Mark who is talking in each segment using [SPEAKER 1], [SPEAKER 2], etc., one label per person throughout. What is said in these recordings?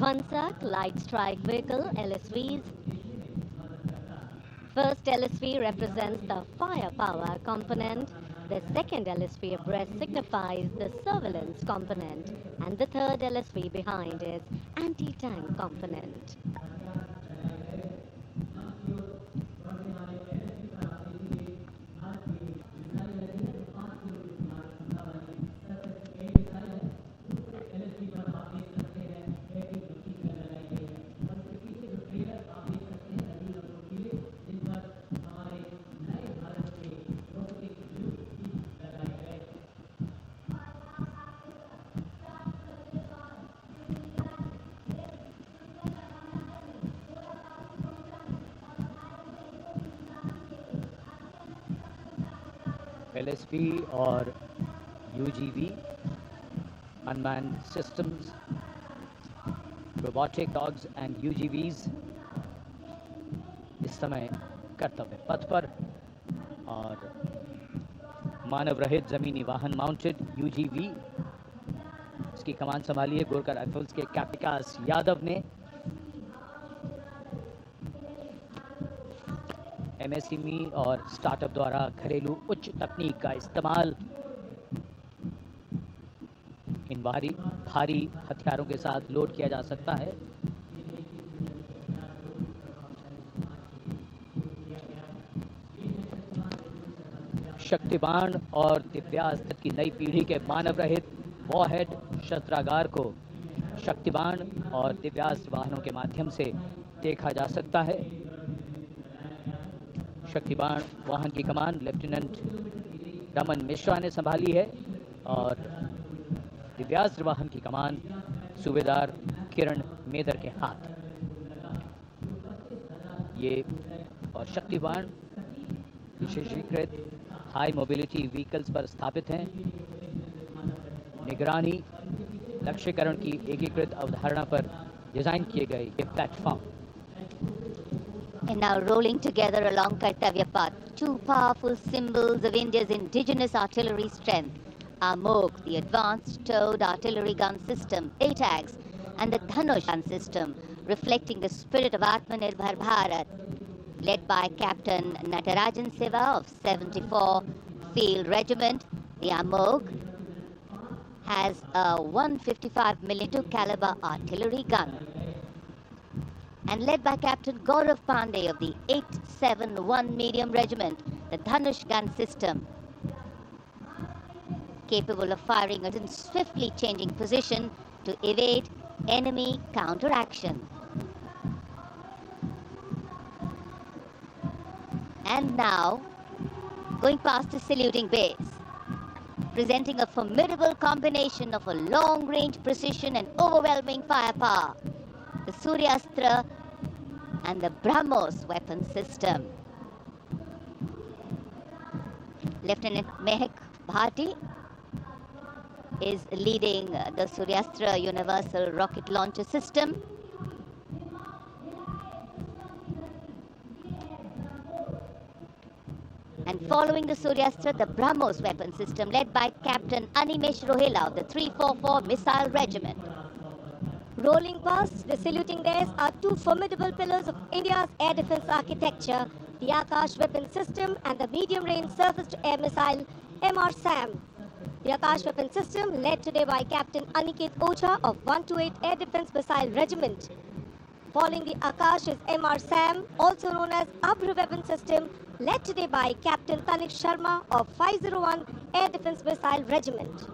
[SPEAKER 1] Mansak Light Strike Vehicle LSVs. First LSV represents the firepower component, the second LSV abreast signifies the surveillance component, and the third LSV behind is anti-tank component.
[SPEAKER 2] LSP और UGV unmanned systems, robotic dogs and UGVs इस समय कर्तव्य पथ पर, और मानव रहित जमीनी वाहन माउंटेड UGV इसकी कमान संभाली है गोरखा राइफल्स के कैप्टिकास यादव ने। MSME और स्टार्टअप द्वारा घरेलू उच्च तकनीक का इस्तेमाल इन भारी हथियारों के साथ लोड किया जा सकता है। शक्तिबाण और दिव्यास्त्र की नई पीढ़ी के मानव रहित वॉरहेड शस्त्रागार को शक्तिबाण और दिव्यास्त्र वाहनों के माध्यम से देखा जा सकता है। शक्तिबाण वाहन की कमान लेफ्टिनेंट रमन मिश्रा ने संभाली है और दिव्यास्त्र वाहन की कमान सूबेदार किरण मेदर के हाथ। ये और शक्तिबाण विशेषीकृत हाई मोबिलिटी व्हीकल्स पर स्थापित हैं। निगरानी लक्ष्यकरण की एकीकृत अवधारणा पर डिजाइन किए गए ये platform.
[SPEAKER 3] And now rolling together along Kartavya Path, two powerful symbols of India's indigenous artillery strength are MOG, the Advanced Towed Artillery Gun System, ATAGS, and the Dhanush gun system, reflecting the spirit of Atmanirbhar Bharat. Led by Captain Natarajan Siva of 74 Field Regiment, the AMOG has a 155mm caliber artillery gun. And led by Captain Gaurav Pandey of the 871 Medium Regiment, the Dhanush gun system, capable of firing at a swiftly changing position to evade enemy counteraction. And now, going past the saluting base, presenting a formidable combination of a long-range precision and overwhelming firepower, the Suryastra and the BrahMos weapon system. Lieutenant Mehak Bhati is leading the Suryastra Universal Rocket Launcher System. And following the Suryastra, the BrahMos weapon system led by Captain Animesh Rohela of the 344 Missile Regiment.
[SPEAKER 1] Rolling past the saluting days are two formidable pillars of India's air defense architecture, the Akash weapon system and the medium-range surface-to-air missile MRSAM. The Akash weapon system, led today by Captain Aniket Ocha of 128 Air Defense Missile Regiment. Following the Akash is MRSAM, also known as Abhr weapon system, led today by Captain Tanik Sharma of 501 Air Defense Missile Regiment.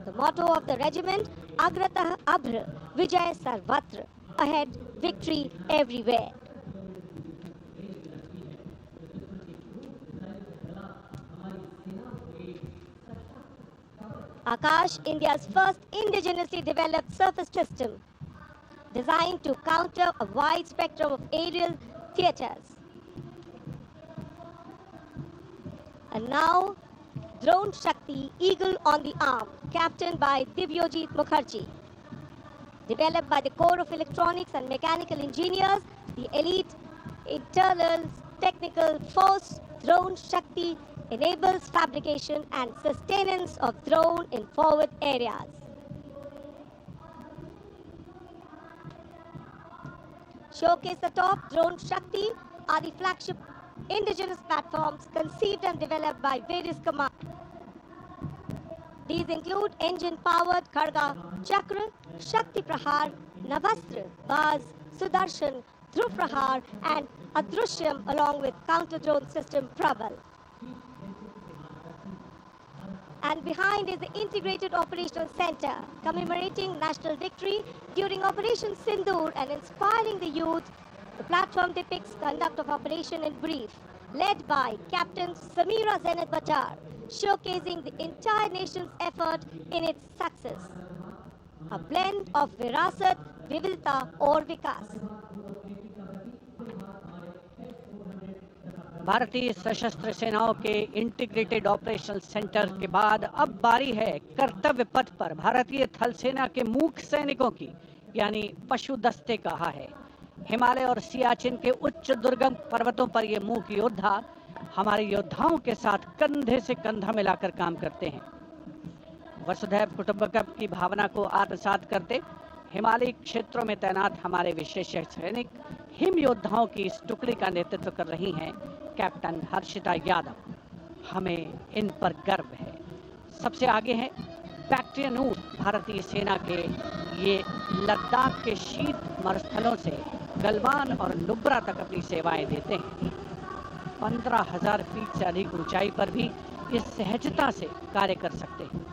[SPEAKER 1] The motto of the regiment, Agratah Abhr, Vijay Sarvatra, ahead, victory everywhere. Akash, India's first indigenously developed surface system, designed to counter a wide spectrum of aerial theaters. And now, Drone Shakti, Eagle on the Arm, captained by Divyojit Mukherjee. Developed by the Corps of Electronics and Mechanical Engineers, the elite internal technical force, Drone Shakti, enables fabrication and sustenance of drone in forward areas. Showcase the Top, Drone Shakti are the flagship indigenous platforms conceived and developed by various commands. These include engine-powered Kharga, Chakra, Shakti Prahar, Navastra, Baz, Sudarshan, Dhruv Prahar and Adrushyam along with counter-drone system Prabal. And behind is the Integrated Operational Center, commemorating national victory during Operation Sindoor and inspiring the youth. The platform depicts conduct of operation in brief, led by Captain Samira Zenat Bachar, showcasing the entire nation's effort in its success. A blend of Virasat, Vividta और विकास.
[SPEAKER 4] भारतीय सशस्त्र सेनाओं के integrated operational centre के बाद अब बारी है कर्तव्य पथ पर भारतीय थल सेना के मूक सैनिकों की, यानी पशु दस्ते कहा है। हिमालय और सियाचिन के उच्च दुर्गम पर्वतों पर ये मूक योद्धा हमारे योद्धाओं के साथ कंधे से कंधा मिलाकर काम करते हैं। वसुधैव कुटुंबकम की भावना को आत्मसात करते हिमालयी क्षेत्रों में तैनात हमारे विशेष सैनिक हिम योद्धाओं की इस टुकड़ी का नेतृत्व कर रही हैं कैप्टन हर्षिता यादव। हमें इन पर गर्व है। सबसे आगे हैं बैक्ट्रियन ऊंट, भारतीय सेना के ये लद्दाख के शीत मरुस्थलों से गलवान और नुब्रा तक अपनी सेवाएं देते हैं। 15,000 फीट से अधिक ऊंचाई पर भी ये सहजता से कार्य कर सकते हैं।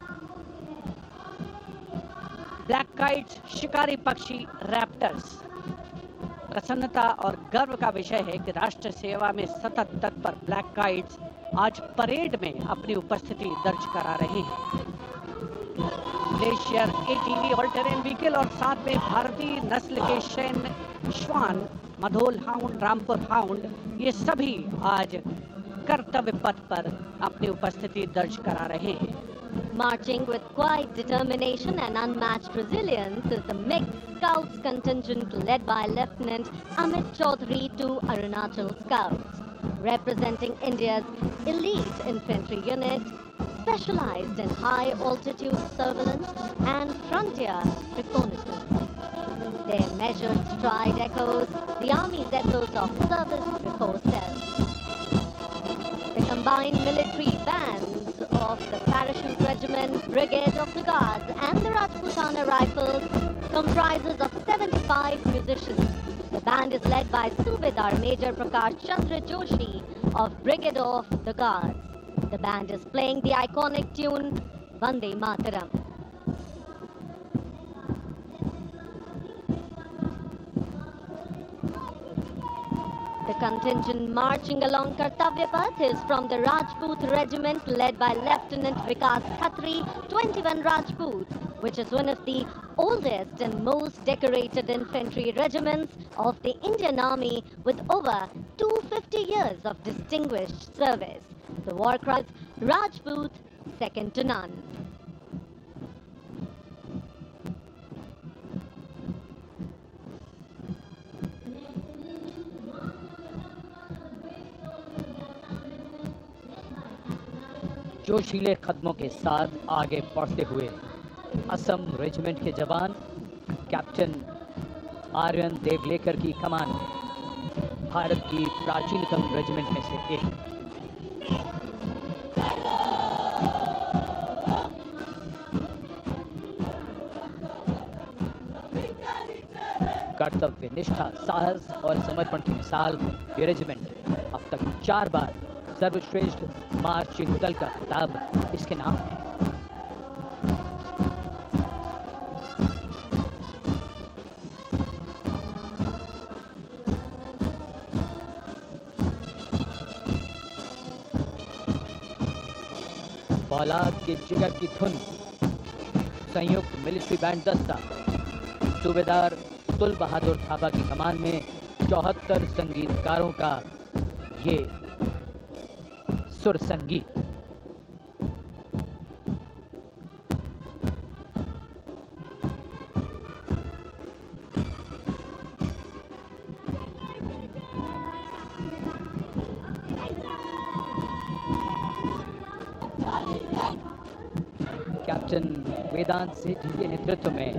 [SPEAKER 4] ब्लैक काइट्स, शिकारी पक्षी, रैप्टर्स। प्रसन्नता और गर्व का विषय है कि राष्ट्र सेवा में सतत तत्पर ब्लैक काइट्स आज परेड में अपनी उपस्थिति दर्ज करा रहे हैं। Glacier, ATV, all terrain vehicle और साथ में भारतीय नस्ल के सैन्य श्वान, मधोल हाउंड, रामपुर हाउंड, ये सभी आज कर्तव्य पथ पर अपनी उपस्थिति दर्ज करा रहे हैं।
[SPEAKER 1] Marching with quiet determination and unmatched resilience is the mixed Scouts contingent led by Lieutenant Amit Chaudhary to Arunachal Scouts, representing India's elite infantry unit, specialized in high altitude surveillance and frontier reconnaissance. Their measured stride echoes the Army's ethos of service before self. The combined military bands of the Parachute Regiment, Brigade of the Guards and the Rajputana Rifles comprises of 75 musicians. The band is led by Subedar Major Prakash Chandra Joshi of Brigade of the Guards. The band is playing the iconic tune Vande Mataram. The contingent marching along Kartavya Path is from the Rajput Regiment led by Lieutenant Vikas Khatri, 21 Rajputs, which is one of the oldest and most decorated infantry regiments of the Indian Army with over 250 years of distinguished service. The war cry is Rajput, second to none.
[SPEAKER 2] जोशीले कदमों के साथ आगे बढ़ते हुए Assam regiment के जवान captain Aryan Devlekar की कमान में, भारत की प्राचीनतम रेजिमेंट में से एक। कर्तव्य निष्ठा, साहस और समर्पण की मिसाल ये रेजिमेंट अब तक 4 बार सर्वश्रेष्ठ मार्चिंग दल का खिताब इसके नाम है। फौलाद के जिगर की धुन, संयुक्त मिलिट्री बैंड दस्ता, सूबेदार तुल बहादुर थापा की कमान में 74 संगीतकारों का ये सुर संगीत। कैप्टन वेदांत सेठी के नेतृत्व में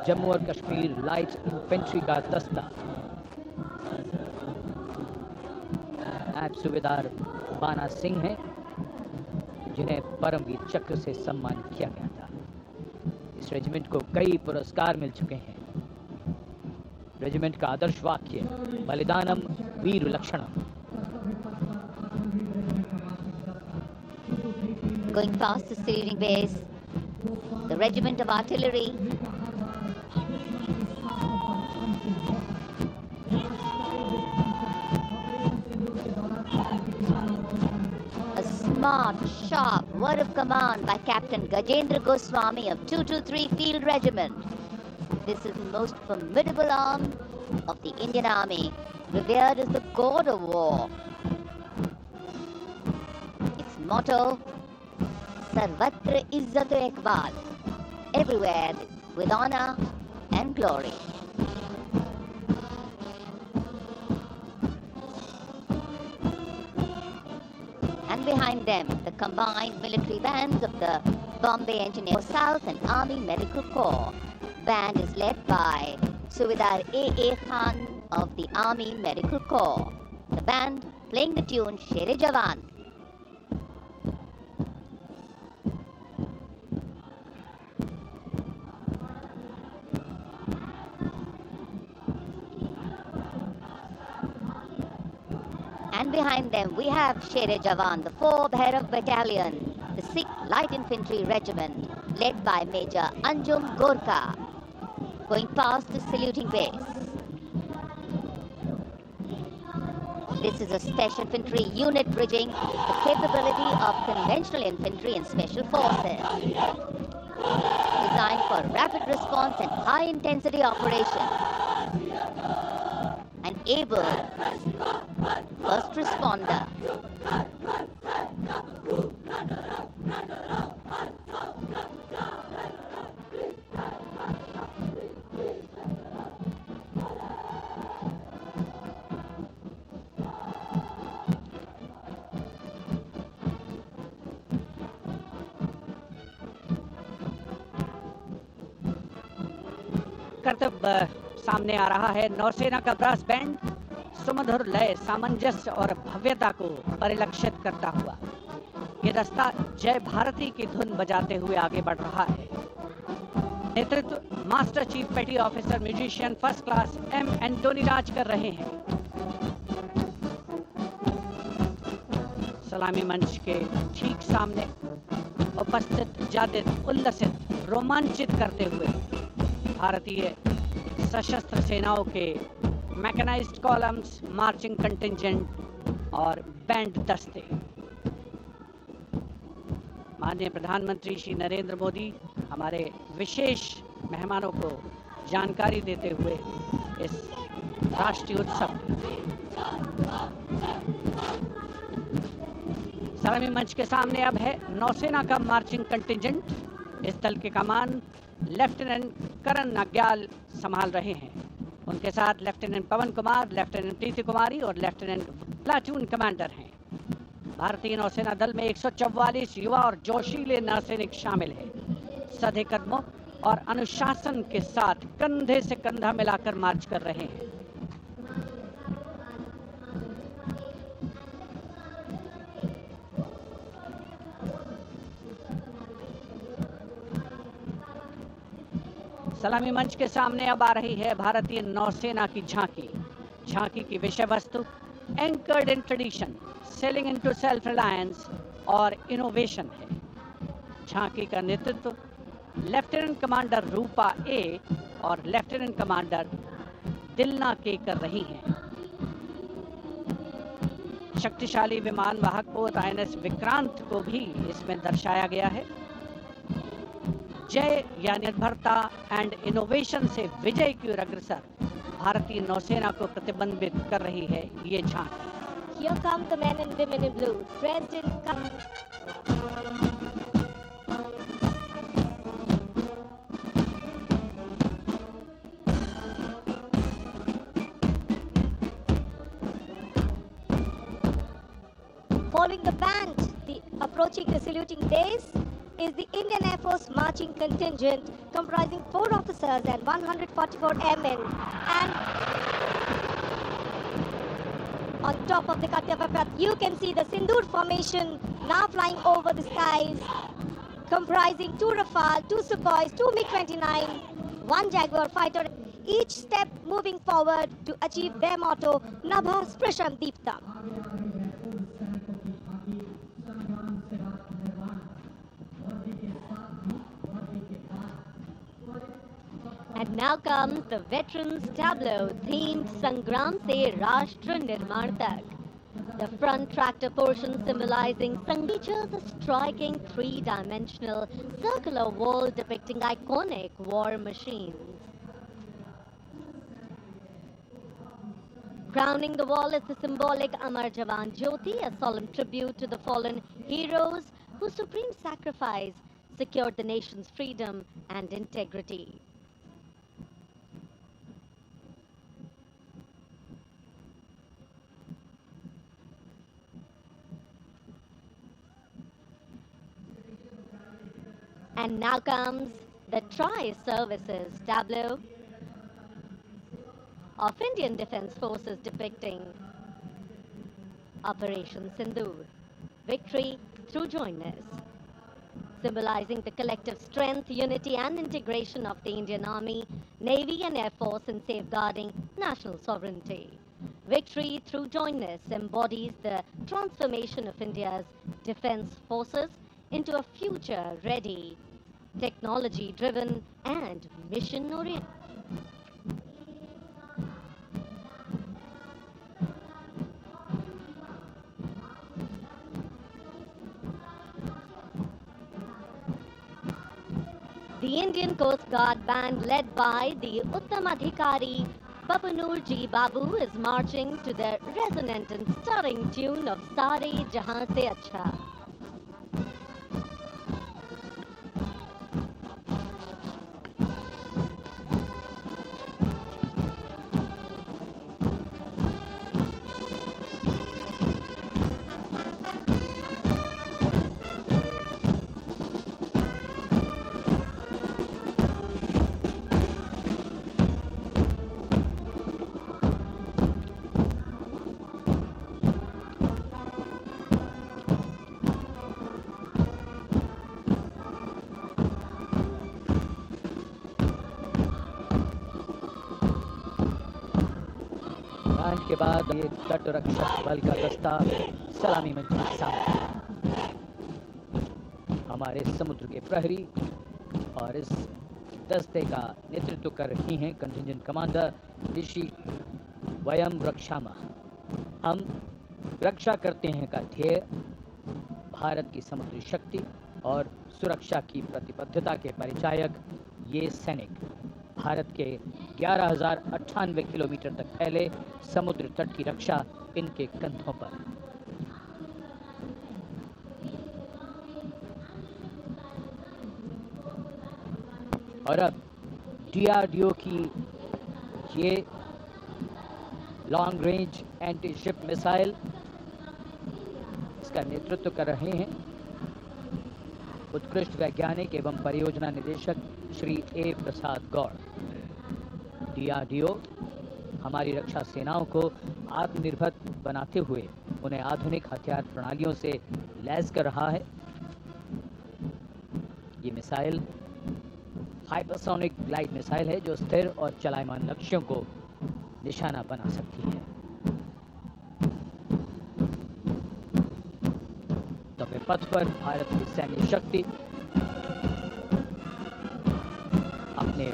[SPEAKER 2] जम्मू और कश्मीर लाइट इन्फेंट्री का दस्ता। नायब सूबेदार बाना सिंह हैं, जिन्हें परमवीर चक्र से सम्मानित किया गया था। इस रेजिमेंट को कई पुरस्कार मिल चुके हैं। रेजिमेंट का आदर्श वाक्य बलिदानम वीर लक्षणम।
[SPEAKER 3] Going past the saluting base, the regiment of artillery a smart, sharp word of command by Captain Gajendra Goswami of 223 Field Regiment. This is the most formidable arm of the Indian Army, revered as the god of war. Its motto, Sarvatra Izzat Iqbal, everywhere with honor and glory. And behind them, the combined military bands of the Bombay Engineers South and Army Medical Corps. Band is led by Subedar A.A. Khan of the Army Medical Corps. The band playing the tune Sher-e Jawan. And behind them we have Sher-e Jawan, the 4th Bhairav Battalion, the 6th Light Infantry Regiment, led by Major Anjum Gorkha, going past the saluting base. This is a special infantry unit bridging the capability of conventional infantry and special forces. Designed for rapid response and high intensity operations. An able first responder.
[SPEAKER 4] कर्तव्य सामने आ रहा है। नौसेना का brass band सुमधुर लय, सामंजस्य और भव्यता को परिलक्षित करता हुआ ये दस्ता जय भारती की धुन बजाते हुए आगे बढ़ रहा है। नेतृत्व master chief petty officer musician first class M Antony Raj कर रहे हैं। सलामी मंच के ठीक सामने उपस्थित जादिद, उल्लसित, रोमांचित करते हुए भारतीय सशस्त्र सेनाओं के मैकेनाइज्ड कॉलम्स, मार्चिंग कंटिंजेंट और बैंड दस्ते। माननीय प्रधानमंत्री श्री नरेंद्र मोदी हमारे विशेष मेहमानों को जानकारी देते हुए इस राष्ट्रीय उत्सव सलामी मंच के सामने अब है नौसेना का मार्चिंग कंटिंजेंट। इस दल के कमान लेफ्टिनेंट करण नाग्याल संभाल रहे हैं। उनके साथ लेफ्टिनेंट पवन कुमार, लेफ्टिनेंट प्रीति कुमारी और लेफ्टिनेंट प्लाटून कमांडर हैं। भारतीय नौसेना दल में 144 युवा और जोशीले नौसैनिक शामिल हैं। सधे कदमों और अनुशासन के साथ कंधे से कंधा मिलाकर मार्च कर रहे हैं। सलामी मंच के सामने अब आ रही है भारतीय नौसेना की झांकी। झांकी की विषय वस्तु anchored in tradition, sailing into self reliance और इनोवेशन है। झांकी का नेतृत्व लेफ्टिनेंट कमांडर रूपा ए और लेफ्टिनेंट कमांडर दिलना के कर रही हैं। शक्तिशाली विमान वाहक पोत INS विक्रांत को भी इसमें दर्शाया गया है। जय या निर्भरता एंड इनोवेशन से विजय की ओर अग्रसर भारतीय नौसेना को प्रतिबिंबित कर रही है ये झांकी।
[SPEAKER 1] Here come the men and women in blue, dressed in Following the band, approaching the saluting days, is the Indian Air Force marching contingent comprising 4 officers and 144 airmen. And on top of the Kartavya Path, you can see the Sindoor formation now flying over the skies, comprising 2 Rafale, 2 Sukhois, 2 MiG-29, 1 Jaguar fighter, each step moving forward to achieve their motto, Nabha Sprisham Deeptam.
[SPEAKER 3] And now comes the Veterans Tableau themed Sangram Se Rashtra Nirman Tak. The front tractor portion symbolizing features a striking 3-dimensional circular wall depicting iconic war machines. Crowning the wall is the symbolic Amar Jawan Jyoti, a solemn tribute to the fallen heroes whose supreme sacrifice secured the nation's freedom and integrity. And now comes the Tri-Services tableau of Indian Defence Forces depicting Operation Sindoor, victory through jointness, symbolizing the collective strength, unity and integration of the Indian Army, Navy and Air Force in safeguarding national sovereignty. Victory through jointness embodies the transformation of India's defence forces into a future-ready, technology-driven and mission-oriented. The Indian Coast Guard band led by the Uttamadhikari Babanur Ji Babu is marching to the resonant and stirring tune of Sare Jahan Se Acha.
[SPEAKER 2] के बाद ये तट रक्षक बल का दस्ता सलामी मंच के सामने हमारे समुद्र के प्रहरी और इस दस्ते का नेतृत्व कर रही हैं कंटिंजेंट कमांडर ऋषि वयम रक्षामा। हम रक्षा करते हैं का ध्येय भारत की समुद्री शक्ति और सुरक्षा की प्रतिबद्धता के परिचायक ये सैनिक भारत के 11,098 किलोमीटर तक फैले समुद्र तट की रक्षा इनके कंधों पर। और अब DRDO की ये long range anti ship missile, इसका नेतृत्व कर रहे हैं उत्कृष्ट वैज्ञानिक एवं परियोजना निदेशक Shri A. Prasad Gaur. DRDO हमारी रक्षा सेनाओं को आत्मनिर्भर बनाते हुए उन्हें आधुनिक हथियार प्रणालियों से लैस कर रहा है। ये मिसाइल हाइपरसोनिक ग्लाइड मिसाइल है जो स्थिर और चलायमान लक्ष्यों को निशाना बना सकती है। तब पथ पर भारत की सैन्य शक्ति अपने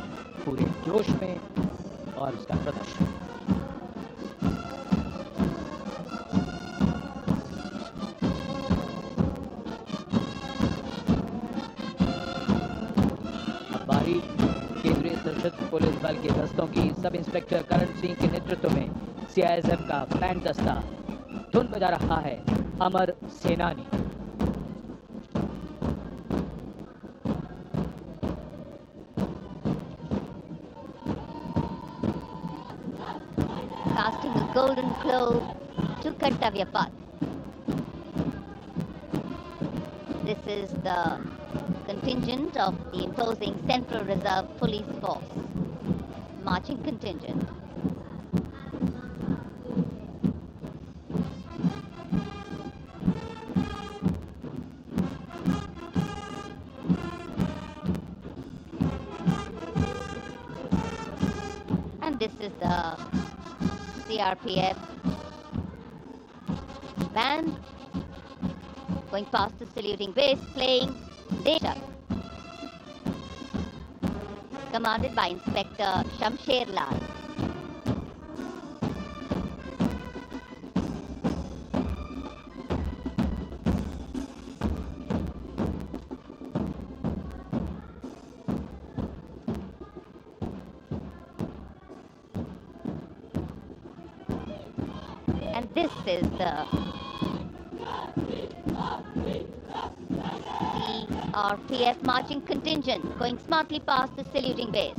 [SPEAKER 2] पूरे जोश में और उसका प्रदर्शन। अब बारी केंद्रीय सशस्त्र पुलिस बल के दस्तों की सब इंस्पेक्टर करण सिंह के नेतृत्व में CISF का बैंड दस्ता धुन बजा रहा है अमर सेनानी।
[SPEAKER 3] Casting a golden globe to Kartavya Path. This is the contingent of the imposing Central Reserve Police Force. Marching contingent. And this is the CRPF band going past the saluting base, playing Deshak, commanded by Inspector Shamsher Lal. And this is the CRPF marching contingent going smartly past the saluting base,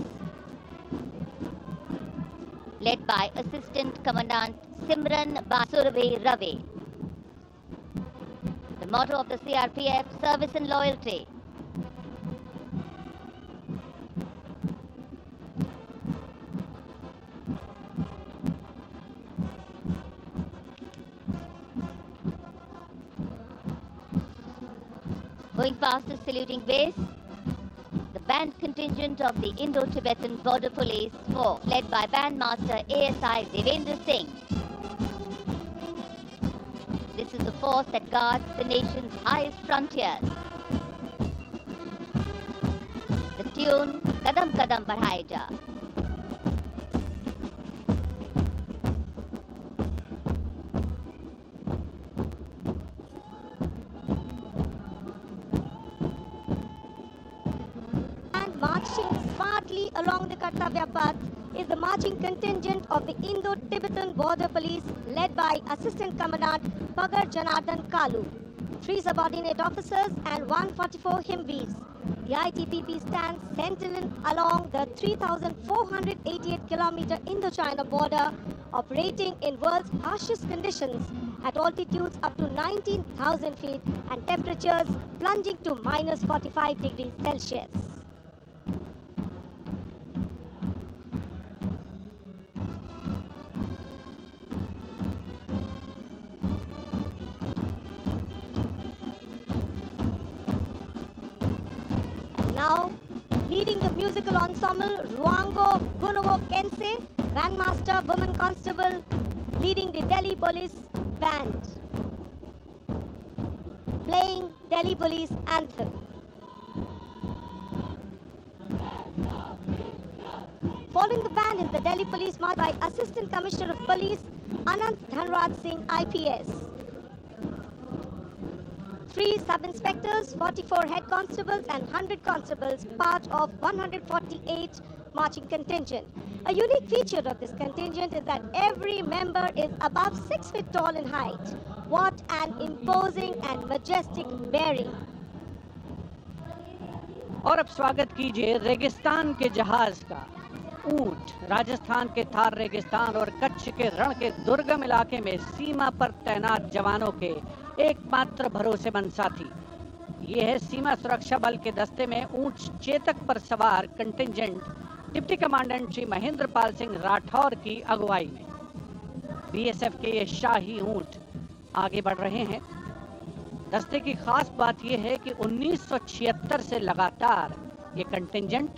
[SPEAKER 3] led by Assistant Commandant Simran Basurabhi Ravi. The motto of the CRPF, service and loyalty. Going past the saluting base, the band contingent of the Indo-Tibetan Border Police Force, led by Bandmaster ASI Devendra Singh. This is the force that guards the nation's highest frontiers. The tune, Kadam Kadam Badhai Ja.
[SPEAKER 1] Marching smartly along the Kartavya path is the marching contingent of the Indo-Tibetan Border Police led by Assistant Commandant Pagar Janardhan Kalu, 3 subordinate officers and 144 Himvis. The ITBP stands sentinel along the 3,488-kilometer Indo-China border, operating in world's harshest conditions at altitudes up to 19,000 feet and temperatures plunging to minus 45 degrees Celsius. Now, leading the musical ensemble, Ruango Gunovo Kense, Bandmaster Woman Constable, leading the Delhi Police Band, playing Delhi Police Anthem. Following the band is the Delhi Police March by Assistant Commissioner of Police Anant Dhanraj Singh IPS. 3 sub-inspectors, 44 head constables and 100 constables, part of 148 marching contingent. A unique feature of this contingent is that every member is above 6 feet tall in height. What an imposing and majestic bearing.
[SPEAKER 4] और अब स्वागत कीजिए रेगिस्तान के जहाज का। ऊंट राजस्थान के थार रेगिस्तान और कच्छ के रण के दुर्गम इलाके में सीमा पर तैनात जवानों के एकमात्र भरोसेमंद साथी। ये है सीमा सुरक्षा बल के दस्ते में ऊंट चेतक पर सवार contingent deputy commandant Shri Mahendra Pal Singh Rathore की अगुवाई में। बीएसएफ के ये शाही ऊंट आगे बढ़ रहे हैं। दस्ते की खास बात यह है कि 1976 से लगातार ये कंटिंजेंट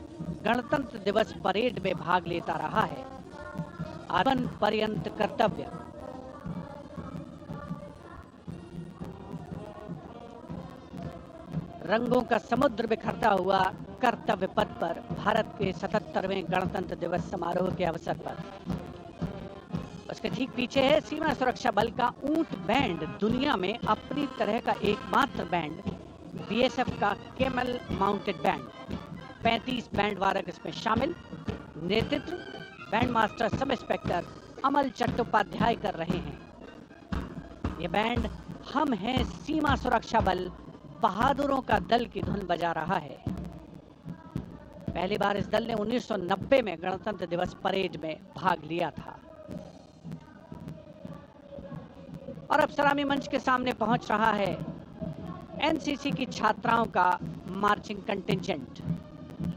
[SPEAKER 4] गणतंत्र दिवस परेड में भाग लेता रहा है। आजीवन पर्यंत कर्तव्य। रंगों का समुद्र बिखरता हुआ कर्तव्य पथ पर भारत के 77वें गणतंत्र दिवस समारोह के अवसर पर। उसके ठीक पीछे है सीमा सुरक्षा बल का ऊंट बैंड, दुनिया में अपनी तरह का एकमात्र बैंड, बीएसएफ का केमल माउंटेड बैंड। 35 बैंड वादक इसमें शामिल। नेतृत्व बैंड मास्टर सब इंस्पेक्टर अमल चट्टोपाध्याय कर रहे हैं। ये बैंड हम हैं सीमा सुरक्षा बल बहादुरों का दल की धुन बजा रहा है। पहली बार इस दल ने 1990 में गणतंत्र दिवस परेड में भाग लिया था। और अब सलामी मंच के सामने पहुंच रहा है एनसीसी की छात्राओं का मार्चिंग कंटिंजेंट,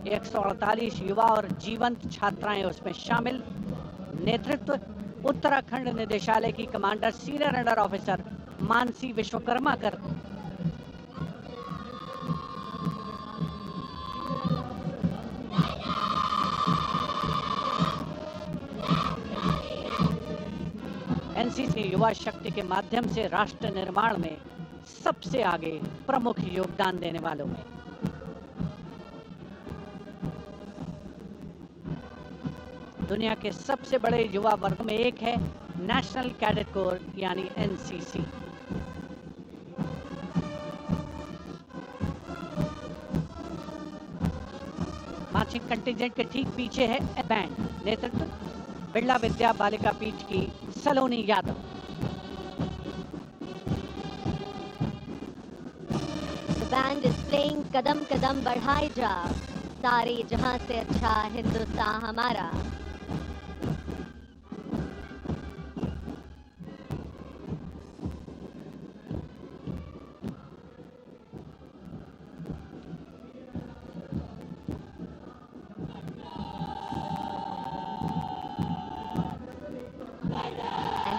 [SPEAKER 4] 148 युवा और जीवंत छात्राएं उसमें शामिल। नेतृत्व उत्तराखंड निदेशालय की commander senior under officer Mansi Vishwakarma कर। एनसीसी युवा शक्ति के माध्यम से राष्ट्र निर्माण में सबसे आगे प्रमुख योगदान देने वालों में। दुनिया के सबसे बड़े युवा वर्ग में एक है नेशनल कैडेट कोर यानी एनसीसी। मार्चिंग कंटिंजेंट के ठीक पीछे है बैंड। नेतृत्व बिरला विद्या बालिका पीठ की सलोनी Yadav.
[SPEAKER 1] The band is playing कदम कदम बढ़ाए जा, सारे जहां से अच्छा हिंदुस्तान हमारा।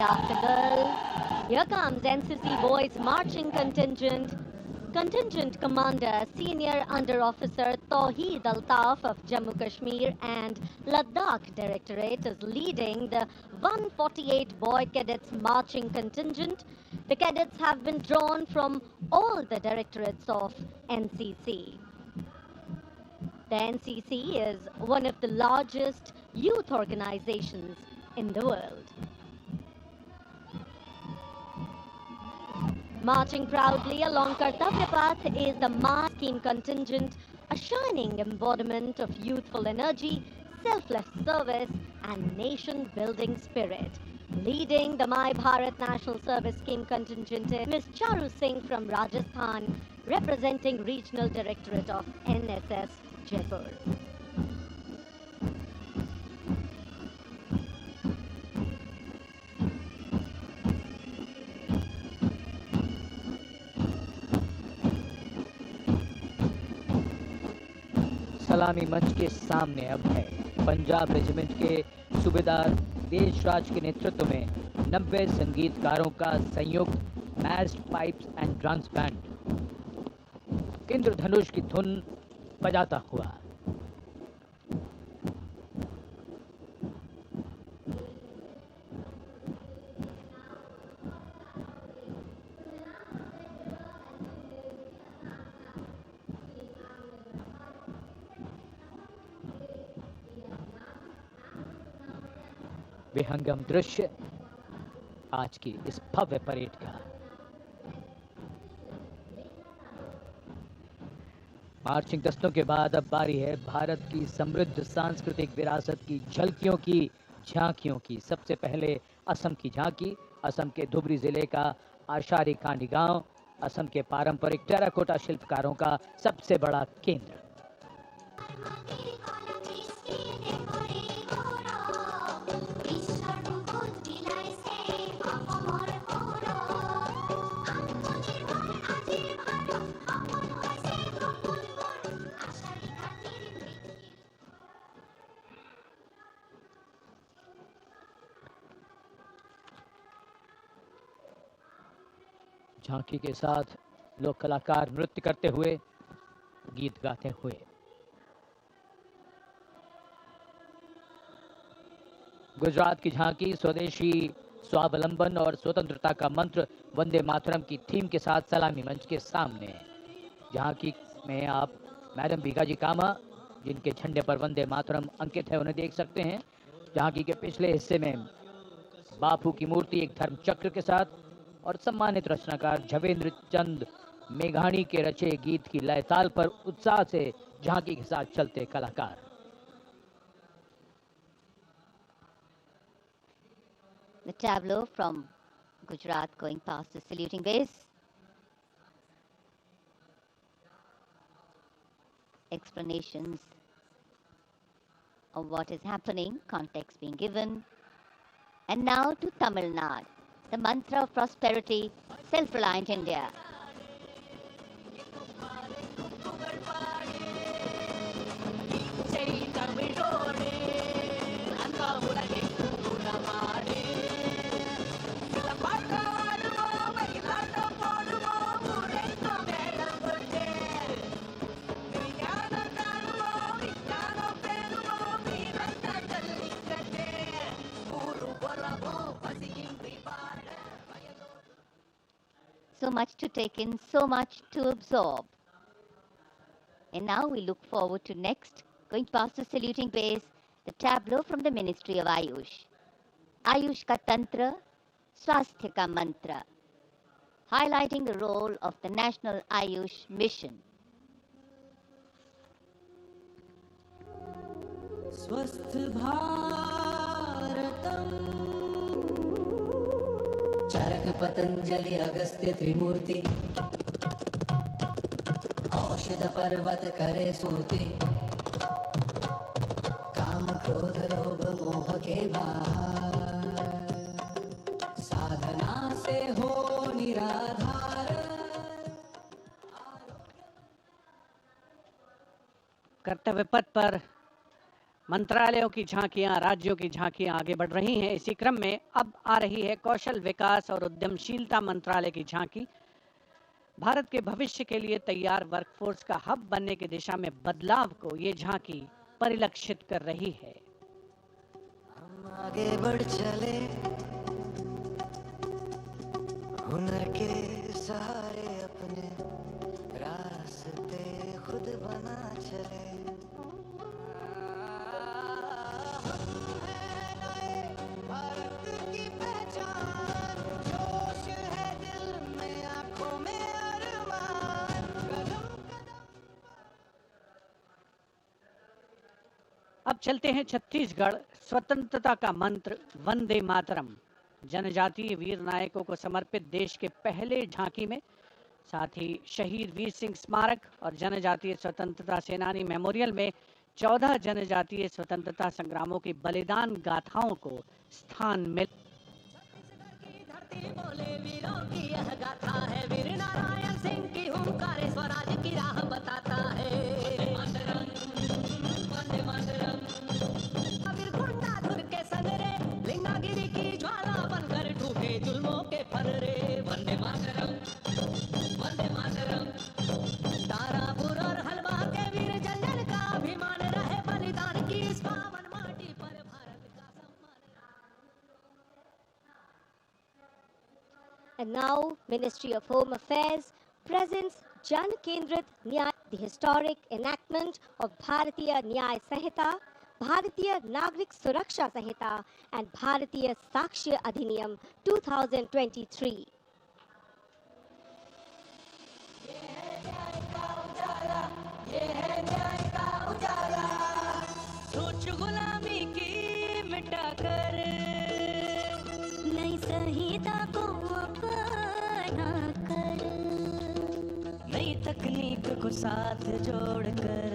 [SPEAKER 1] After girls, here comes NCC boys marching contingent. Contingent Commander Senior Under Officer Tawheed Altaf of Jammu Kashmir and Ladakh Directorate is leading the 148 boy cadets marching contingent. The cadets have been drawn from all the directorates of NCC. The NCC is one of the largest youth organizations in the world. Marching proudly along Kartavya Path is the MAS scheme contingent, a shining embodiment of youthful energy, selfless service and nation-building spirit. Leading the My Bharat National Service Scheme contingent is Ms. Charu Singh from Rajasthan, representing Regional Directorate of NSS Jaipur.
[SPEAKER 2] सलामी मंच के सामने अब है Punjab regiment के सूबेदार देशराज के नेतृत्व में 90 संगीतकारों का संयुक्त massed pipes and drums band Indradhanush की धुन बजाता हुआ। विहंगम दृश्य आज की इस भव्य परेड का। मार्चिंग दस्तों के बाद अब बारी है भारत की समृद्ध सांस्कृतिक विरासत की झलकियों की, झांकियों की। सबसे पहले असम की झांकी, असम के धुबरी जिले का आशारी कांडी गांव, असम के पारंपरिक टेराकोटा शिल्पकारों का सबसे बड़ा केंद्र। झांकी के साथ लोक कलाकार नृत्य करते हुए, गीत गाते हुए। गुजरात की झांकी स्वदेशी स्वावलंबन और स्वतंत्रता का मंत्र वंदे मातरम की थीम के साथ सलामी मंच के सामने। झांकी में आप मैडम भीगाजी कामा, जिनके झंडे पर वंदे मातरम अंकित है, उन्हें देख सकते हैं। झांकी के पिछले हिस्से में बापू की मूर्ति एक धर्म चक्र के साथ और सम्मानित रचनाकार झवेंद्र चंद मेघानी के रचे गीत की लय ताल पर उत्साह से झांकी के साथ चलते कलाकार।
[SPEAKER 3] The tableau from Gujarat going past the saluting base. Explanations of what is happening, context being given. And now to Tamil Nadu, the mantra of prosperity, self-reliant India. So much to take in, so much to absorb. And now we look forward to next, going past the saluting base, the tableau from the Ministry of Ayush. Ayush ka tantra, swasthya ka mantra, highlighting the role of the National Ayush Mission.
[SPEAKER 5] स्वस्थ भारतम चरक पतंजलि अगस्त्य त्रिमूर्ति औषध पर्वत करे सूति काम क्रोध लोभ मोह के बाहर साधना से हो निराधार।
[SPEAKER 4] कर्तव्य पथ पर मंत्रालयों की झांकियां, राज्यों की झांकियां आगे बढ़ रही हैं। इसी क्रम में अब आ रही है कौशल विकास और उद्यमशीलता मंत्रालय की झांकी। भारत के भविष्य के लिए तैयार वर्कफोर्स का हब बनने की दिशा में बदलाव को ये झांकी परिलक्षित कर रही है।
[SPEAKER 5] हम आगे बढ़ चले हुनर के सहारे अपने रास्ते खुद बना चले।
[SPEAKER 4] अब चलते हैं छत्तीसगढ़। स्वतंत्रता का मंत्र वंदे मातरम, जनजातीय वीर नायकों को समर्पित देश के पहले झांकी में, साथ ही शहीद वीर सिंह स्मारक और जनजातीय स्वतंत्रता सेनानी मेमोरियल में 14 जनजातीय स्वतंत्रता संग्रामों की बलिदान गाथाओं को स्थान मिल।
[SPEAKER 5] बोले वीरों की यह गाथा है, वीर नारायण सिंह की हुंकार स्वराज की राह बताता है। वीर गुंडाधुर के संगरे लिंगागिरी की ज्वाला बनकर ठूके जुल्मों के फर्रे। वंदे मातरम, वंदे मातरम। तारापुर और हलवा के वीर जंगल का अभिमान रहे, बलिदान की इस पावन माटी पर भारत का सम्मान।
[SPEAKER 1] And now, Ministry of Home Affairs presents Jan Kendrit Nyay, the historic enactment of Bharatiya Nyay Sanhita, Bharatiya Nagrik Suraksha Sanhita, and Bharatiya Sakshya Adhiniyam 2023.
[SPEAKER 5] सोच गुलामी की मिटाकर
[SPEAKER 6] नई संहिता को अपना कर,
[SPEAKER 5] नई तकनीक को साथ जोड़कर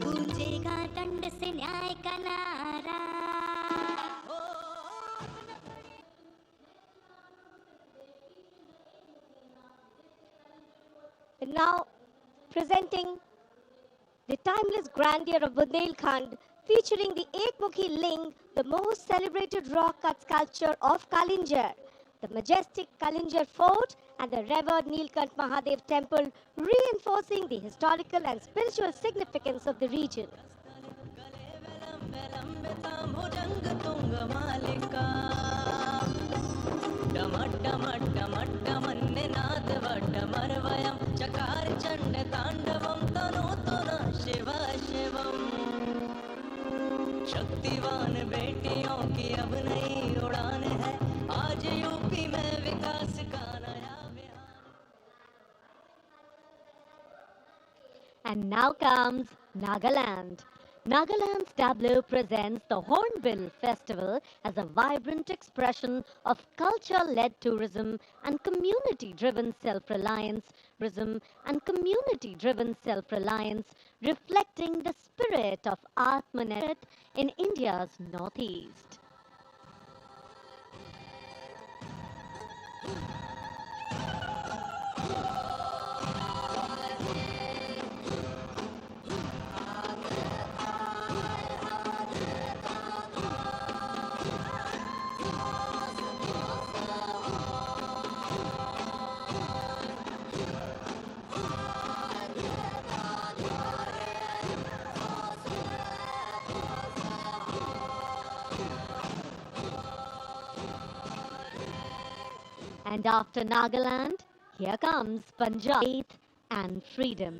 [SPEAKER 6] गूंजेगा दंड से न्याय का नारा।
[SPEAKER 1] And now, presenting the timeless grandeur of Bundelkhand, featuring the Ekmukhi Ling, the most celebrated rock-cut sculpture of Kalinjar, the majestic Kalinjar Fort, and the revered Nilkant Mahadev Temple, reinforcing the historical and spiritual significance of the region.
[SPEAKER 5] चकार चंड तांडवम तनोतुना शिव शिवम। शक्तिवान बेटियों की अब नई उड़ान है, आज UP में विकास का नया विहार।
[SPEAKER 3] And now comes Nagaland. Nagaland's tableau presents the Hornbill Festival as a vibrant expression of culture-led tourism and community-driven self-reliance, reflecting the spirit of Atmanet in India's northeast.
[SPEAKER 1] And after Nagaland, here comes Punjab, faith and freedom.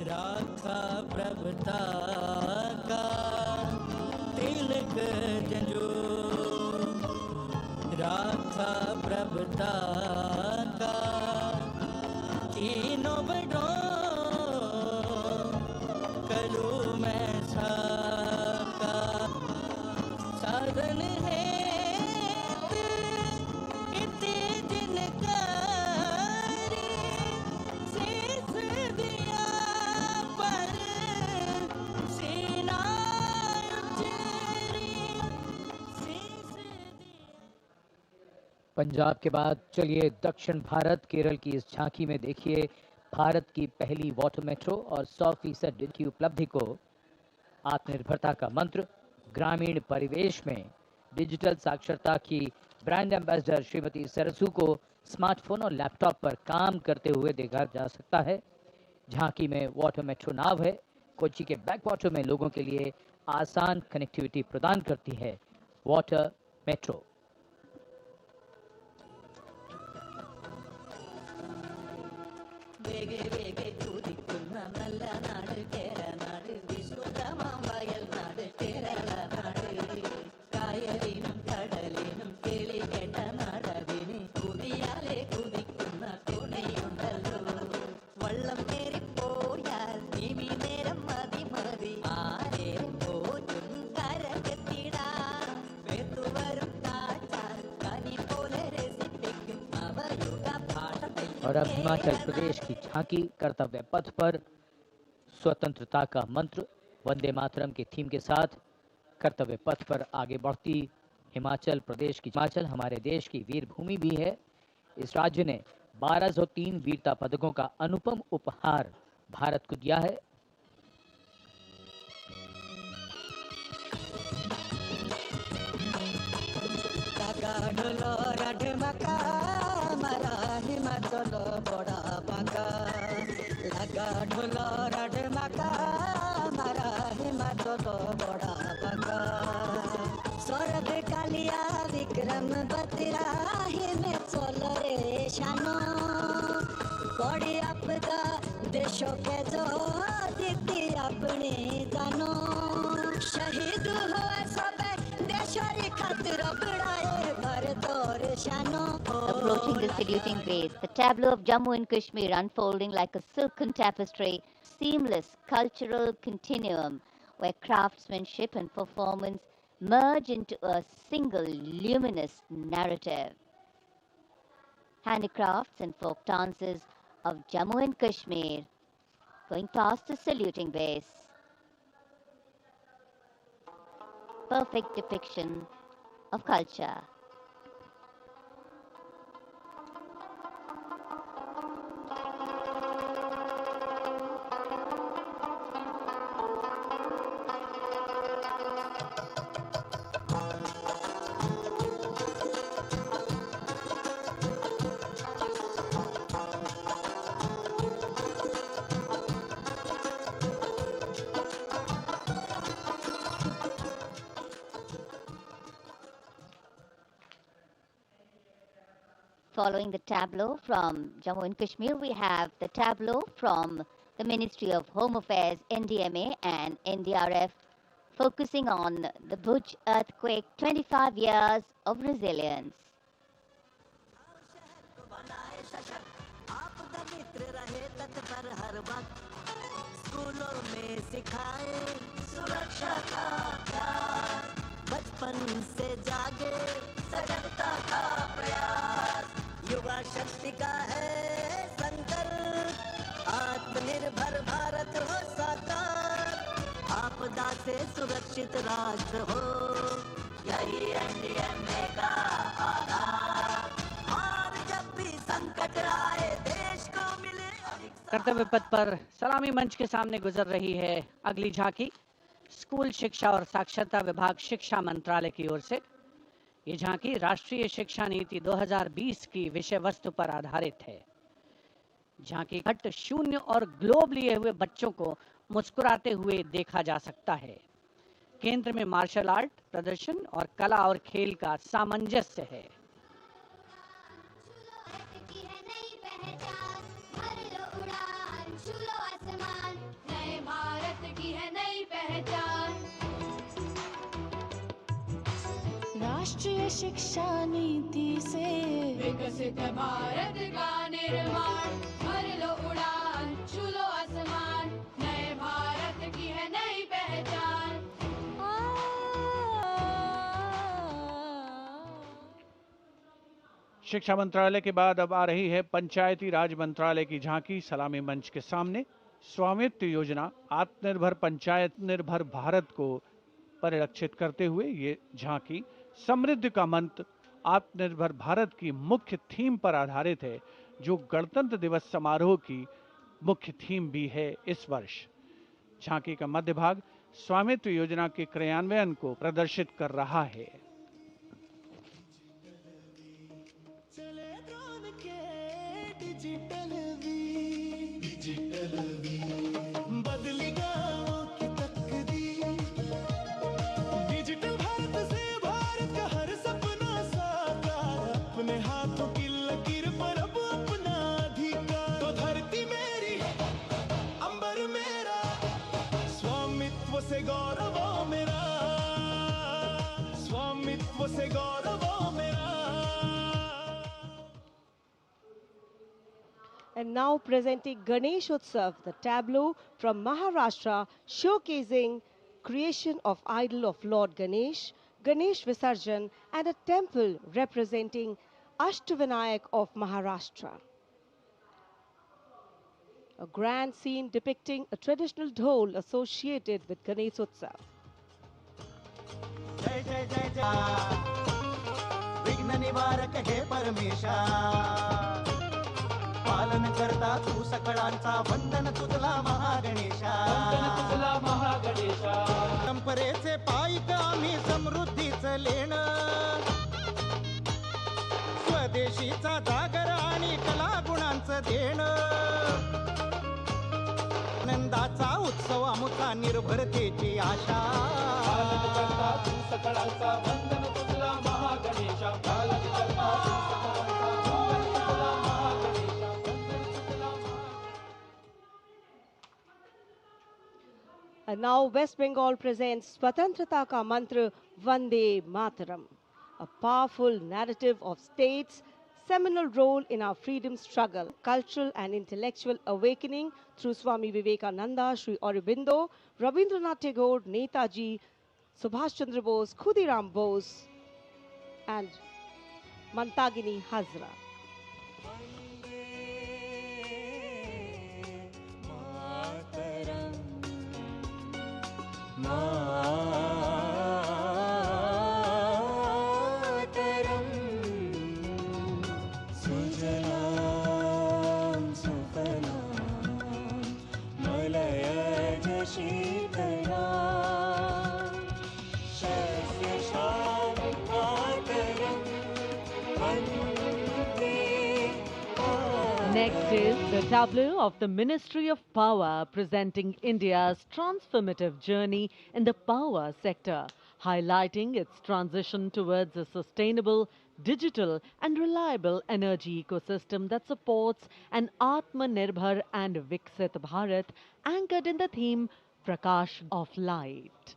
[SPEAKER 5] राखा प्रभुता का तिलक जंजो, राखा प्रभुता का तीनों बड़ों करूँ मैं साका साधन है इतने जिनका शीश दिया पर सीना उचेरी शीश दिया।
[SPEAKER 2] पंजाब के बाद चलिए दक्षिण भारत केरल की इस झांकी में देखिए भारत की पहली वाटर मेट्रो और 100% की उपलब्धि को। आत्मनिर्भरता का मंत्र, ग्रामीण परिवेश में डिजिटल साक्षरता की ब्रांड एम्बेसडर श्रीमती सरसू को स्मार्टफोन और लैपटॉप पर काम करते हुए देखा जा सकता है। झांकी में वाटर मेट्रो नाव है, कोच्चि के बैक वाटर में लोगों के लिए आसान कनेक्टिविटी प्रदान करती है वाटर मेट्रो।
[SPEAKER 5] വേഗേ വേഗേ കുതിക്കുന്ന നല്ല നാട് കേരനാട്, വിശുദ്ധമാം വയൽ നാട് കേരളനാട്, കായലിനും കടലിനും കിളി കേട്ട നാടതിന് കുതിയാലെ കുതിക്കുന്ന തുണയുണ്ടല്ലോ. വള്ളം കയറിപ്പോയാൽ നിമി നേരം മതി മതി ആരേറെ പോറ്റും കരകെത്തിടാം. വേത്തുവരും കാറ്റാൽ കനി പോലെ രസിപ്പിക്കും അവയുഗ ഭാഷ.
[SPEAKER 2] और अब हिमाचल प्रदेश की झांकी कर्तव्य पथ पर स्वतंत्रता का मंत्र वंदे मातरम के थीम के साथ कर्तव्य पथ पर आगे बढ़ती हिमाचल प्रदेश की। हिमाचल हमारे देश की वीर भूमि भी है। इस राज्य ने 1203 वीरता पदकों का अनुपम उपहार भारत को दिया है।
[SPEAKER 5] ढोलो राढ मका मारा हिमाचल बड़ा बाका, लगा ढोलो राढ मका मारा हिमाचल बड़ा बाका। सौरभ कालिया विक्रम बत्रा हिमाचल रे शानो, बड़ी आपदा देशों के जो दीदी अपने जानो। शहीद हुए सब देशों खातिर बढ़ाए भारत और शानो।
[SPEAKER 3] Approaching the saluting grace, the tableau of Jammu and Kashmir unfolding like a silken tapestry, seamless cultural continuum where craftsmanship and performance merge into a single luminous narrative. Handicrafts and folk dances of Jammu and Kashmir going past the saluting base. Perfect depiction of culture. Following the tableau from Jammu and Kashmir, we have the tableau from the Ministry of Home Affairs, NDMA and NDRF, focusing on the Bhuj earthquake, 25 years of resilience.
[SPEAKER 5] स्कूलों में सिखाए सुरक्षा का प्यार, बचपन से जागे सजगता का प्रयास। युवा शक्ति का है संकल्प, आत्मनिर्भर भारत हो साकार, आपदा से सुरक्षित राष्ट्र हो, यही एनडीएमए का आधार। और जब भी संकट आए देश को मिले
[SPEAKER 4] कर्तव्य पथ पर सलामी मंच के सामने गुजर रही है अगली झांकी। स्कूल शिक्षा और साक्षरता विभाग शिक्षा मंत्रालय की ओर से ये झांकी राष्ट्रीय शिक्षा नीति 2020 की विषय वस्तु पर आधारित है। झांकी घट शून्य और ग्लोब लिए हुए बच्चों को मुस्कुराते हुए देखा जा सकता है। केंद्र में मार्शल आर्ट प्रदर्शन और कला और खेल का सामंजस्य है।
[SPEAKER 7] राष्ट्रीय शिक्षा नीति से
[SPEAKER 8] विकसित भारत का निर्माण, भर लो उड़ान, छू लो आसमान, नए भारत की है नई पहचान।
[SPEAKER 9] शिक्षा मंत्रालय के बाद अब आ रही है पंचायती राज मंत्रालय की झांकी सलामी मंच के सामने। स्वामित्व योजना आत्मनिर्भर पंचायत निर्भर भारत को परिलक्षित करते हुए ये झांकी समृद्धि का मंत्र आत्मनिर्भर भारत की मुख्य थीम पर आधारित है, जो गणतंत्र दिवस समारोह की मुख्य थीम भी है इस वर्ष। झांकी का मध्य भाग स्वामित्व योजना के क्रियान्वयन को प्रदर्शित कर रहा है।
[SPEAKER 10] बदली गाँवों की तकदीर, डिजिटल भारत से भारत का हर सपना साकार, अपने हाथों की लकीर पर अब अपना अधिकार। तो धरती मेरी, अंबर मेरा, स्वामित्व से गौरव मेरा, स्वामित्व से गौरव मेरा।
[SPEAKER 11] And now presenting Ganesh Utsav, the tableau from Maharashtra showcasing creation of idol of Lord Ganesh, Ganesh Visarjan, and a temple representing Ashtavinayak of Maharashtra. A grand scene depicting a traditional dhol associated with Ganesh Utsav.
[SPEAKER 10] जय जय जय जय विघ्न निवारक हे परमेशा, पालन करता तू सकळांचा, वंदन तुझला महागणेशा, तुझला महागणेशा। परंपरेचे पायिक आम्ही समृद्धीचं लेण, स्वदेशीचा जागर आणि कला गुणांचं देण, आनंदाचा उत्सव आमचा निर्भरतेची आशा। पालन करता तू सकळांचा, वंदन तुझला महागणेशा, पालन करता तू सकळांचा, वंदन तुझला महागणेशा, वंदन तुझला महागणेशा।
[SPEAKER 11] And now West Bengal presents Swatantrata Ka Mantra Vande Mataram, a powerful narrative of state's seminal role in our freedom struggle, cultural and intellectual awakening through Swami Vivekananda, Sri Aurobindo, Rabindranath Tagore, Netaji, Subhash Chandra Bose, Khudiram Bose, and Mantagini Hazra.
[SPEAKER 12] Next is the tableau of the Ministry of Power presenting India's transformative journey in the power sector, highlighting its transition towards a sustainable, digital and reliable energy ecosystem that supports an Atmanirbhar and Viksit Bharat anchored in the theme Prakash of Light.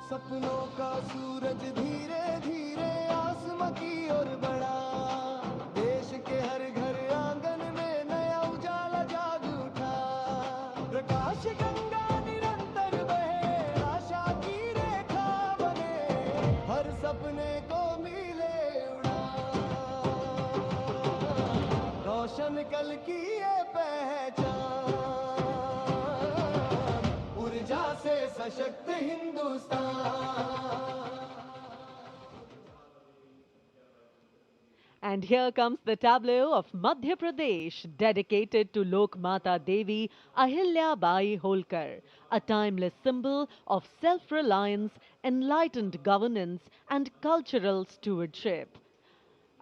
[SPEAKER 10] सपनों का सूरज धीरे धीरे आसमां की ओर बढ़ा, देश के हर घर आंगन में नया उजाला जाग उठा। प्रकाश गंगा निरंतर बहे, आशा की रेखा बने, हर सपने को मिले उड़ा। रोशन कल की ये पहचान, ऊर्जा से सशक्त Hindustan.
[SPEAKER 12] And here comes the tableau of Madhya Pradesh, dedicated to Lokmata Devi Ahilya Bai Holkar, a timeless symbol of self-reliance, enlightened governance and cultural stewardship.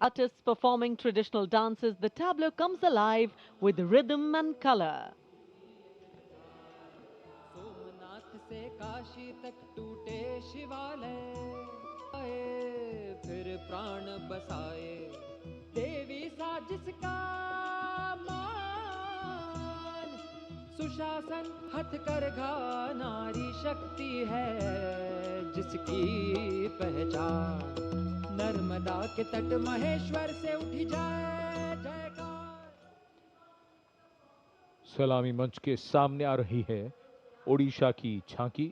[SPEAKER 12] Artists performing traditional dances, the tableau comes alive with rhythm and color.
[SPEAKER 13] Somnath से काशी तक टूटे शिवालय फिर प्राण बसाए देवी सा जिसका मान सुशासन हथकरघा नारी शक्ति है जिसकी पहचान नर्मदा के तट महेश्वर से उठी जाए जयकार।
[SPEAKER 14] सलामी मंच के सामने आ रही है ओडिशा की झांकी।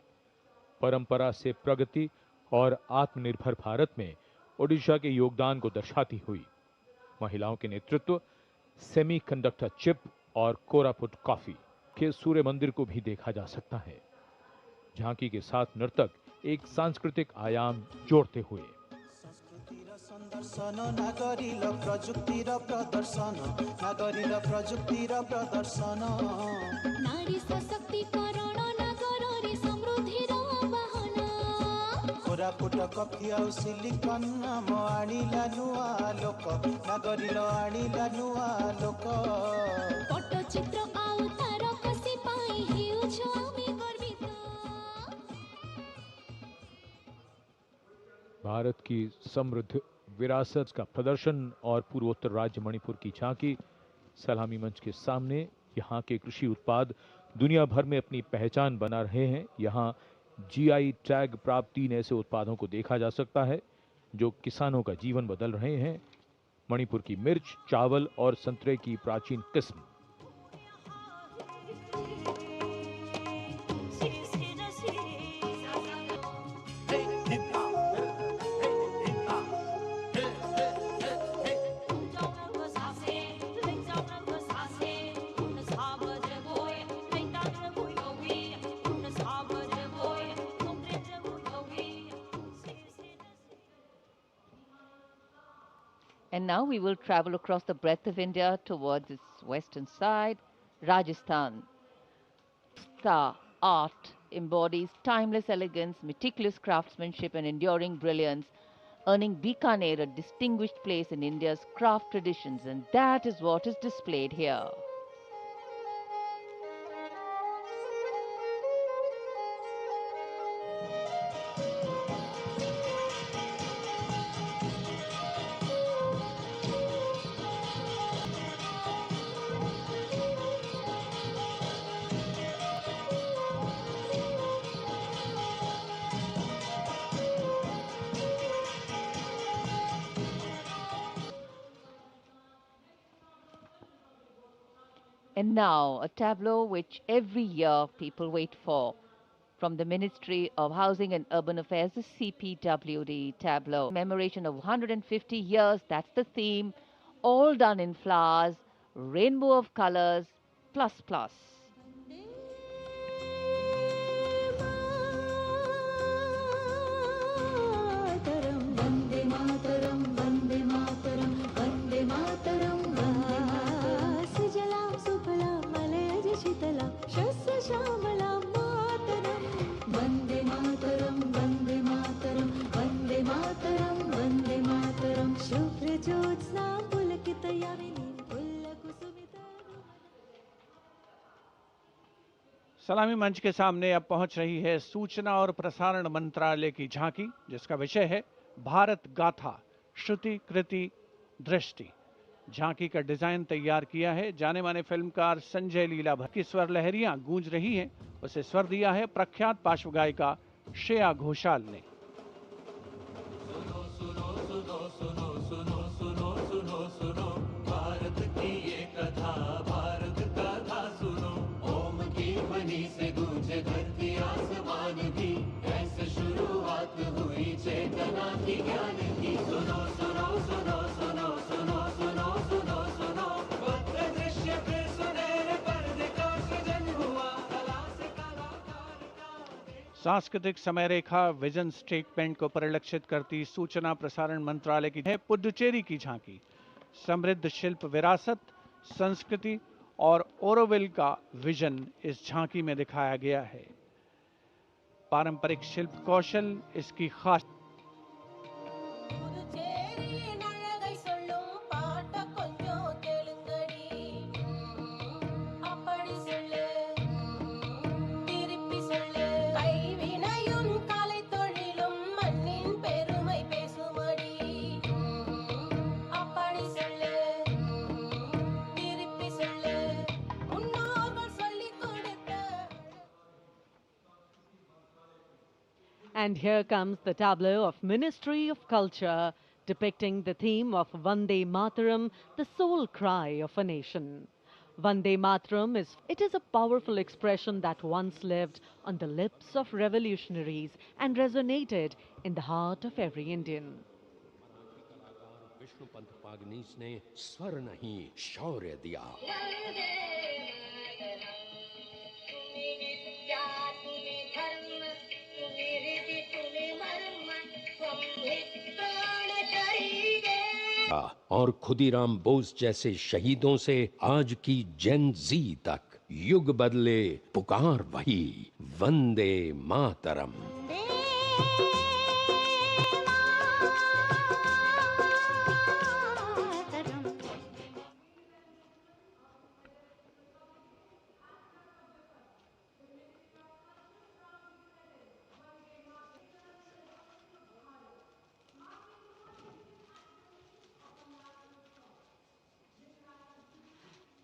[SPEAKER 14] परंपरा से प्रगति और आत्मनिर्भर भारत में ओडिशा के योगदान को दर्शाती हुई महिलाओं के नेतृत्व, सेमीकंडक्टर चिप और कोरापुट कॉफी के सूर्य मंदिर को भी देखा जा सकता है। झांकी के साथ नर्तक एक सांस्कृतिक आयाम जोड़ते हुए
[SPEAKER 15] दर्शन नागरिल प्रजुक्तिर प्रदर्शन नागरिल प्रजुक्तिर प्रदर्शन
[SPEAKER 6] नारी सशक्तिकरण नागरी समृद्धिर वाहन
[SPEAKER 15] कोरापुट कॉफी आउ सिलिकन नाम आनिला नुआ लोक नागरिल आनिला नुआ लोक
[SPEAKER 6] पट्टचित्र आउ तार कसी पाई हेउछ आमी गर्वित।
[SPEAKER 14] भारत की समृद्ध विरासत का प्रदर्शन और पूर्वोत्तर राज्य मणिपुर की झांकी। सलामी मंच के सामने यहाँ के कृषि उत्पाद दुनिया भर में अपनी पहचान बना रहे हैं। यहाँ जीआई टैग प्राप्त 3 ऐसे उत्पादों को देखा जा सकता है जो किसानों का जीवन बदल रहे हैं। मणिपुर की मिर्च, चावल और संतरे की प्राचीन किस्म।
[SPEAKER 3] And now we will travel across the breadth of India towards its western side, Rajasthan. The art embodies timeless elegance, meticulous craftsmanship and enduring brilliance, earning Bikaner a distinguished place in India's craft traditions, and that is what is displayed here. And now, a tableau which every year people wait for. From the Ministry of Housing and Urban Affairs, the CPWD tableau. Commemoration of 150 years, that's the theme. All done in flowers, rainbow of colors, plus plus.
[SPEAKER 9] सलामी मंच के सामने अब पहुंच रही है सूचना और प्रसारण मंत्रालय की झांकी, जिसका विषय है भारत गाथा श्रुति कृति दृष्टि। झांकी का डिजाइन तैयार किया है जाने माने फिल्मकार संजय लीला भट्ट की स्वर लहरियां गूंज रही हैं। उसे स्वर दिया है प्रख्यात पार्श्व गायिका श्रेया घोषाल ने।
[SPEAKER 10] भारत की ये कथा, भारत कथा सुनो, ओम की ध्वनि से गूंजे धरती आसमान भी, ऐसे शुरुआत हुई चेतना की ज्ञान की। सुनो सुनो सुनो सुनो सुनो सुनो सुनो सुनो, पत्र दृश्य फिर सुनहरे पर्दे का सृजन हुआ, कला से कलाकार का।
[SPEAKER 9] सांस्कृतिक समय रेखा विजन स्टेटमेंट को परिलक्षित करती सूचना प्रसारण मंत्रालय की है पुडुचेरी की झांकी। समृद्ध शिल्प विरासत, संस्कृति और ओरोविल का विजन इस झांकी में दिखाया गया है। पारंपरिक शिल्प कौशल इसकी खास
[SPEAKER 12] And here comes the tableau of Ministry of Culture, depicting the theme of Vande Mataram, the soul cry of a nation. Vande Mataram is a powerful expression that once lived on the lips of revolutionaries and resonated in the heart of every Indian.
[SPEAKER 16] Vishnu Pant Pagnis ने स्वर नहीं शौर्य दिया। और खुदीराम बोस जैसे शहीदों से आज की जेन जी तक युग बदले, पुकार वही Vande Mataram.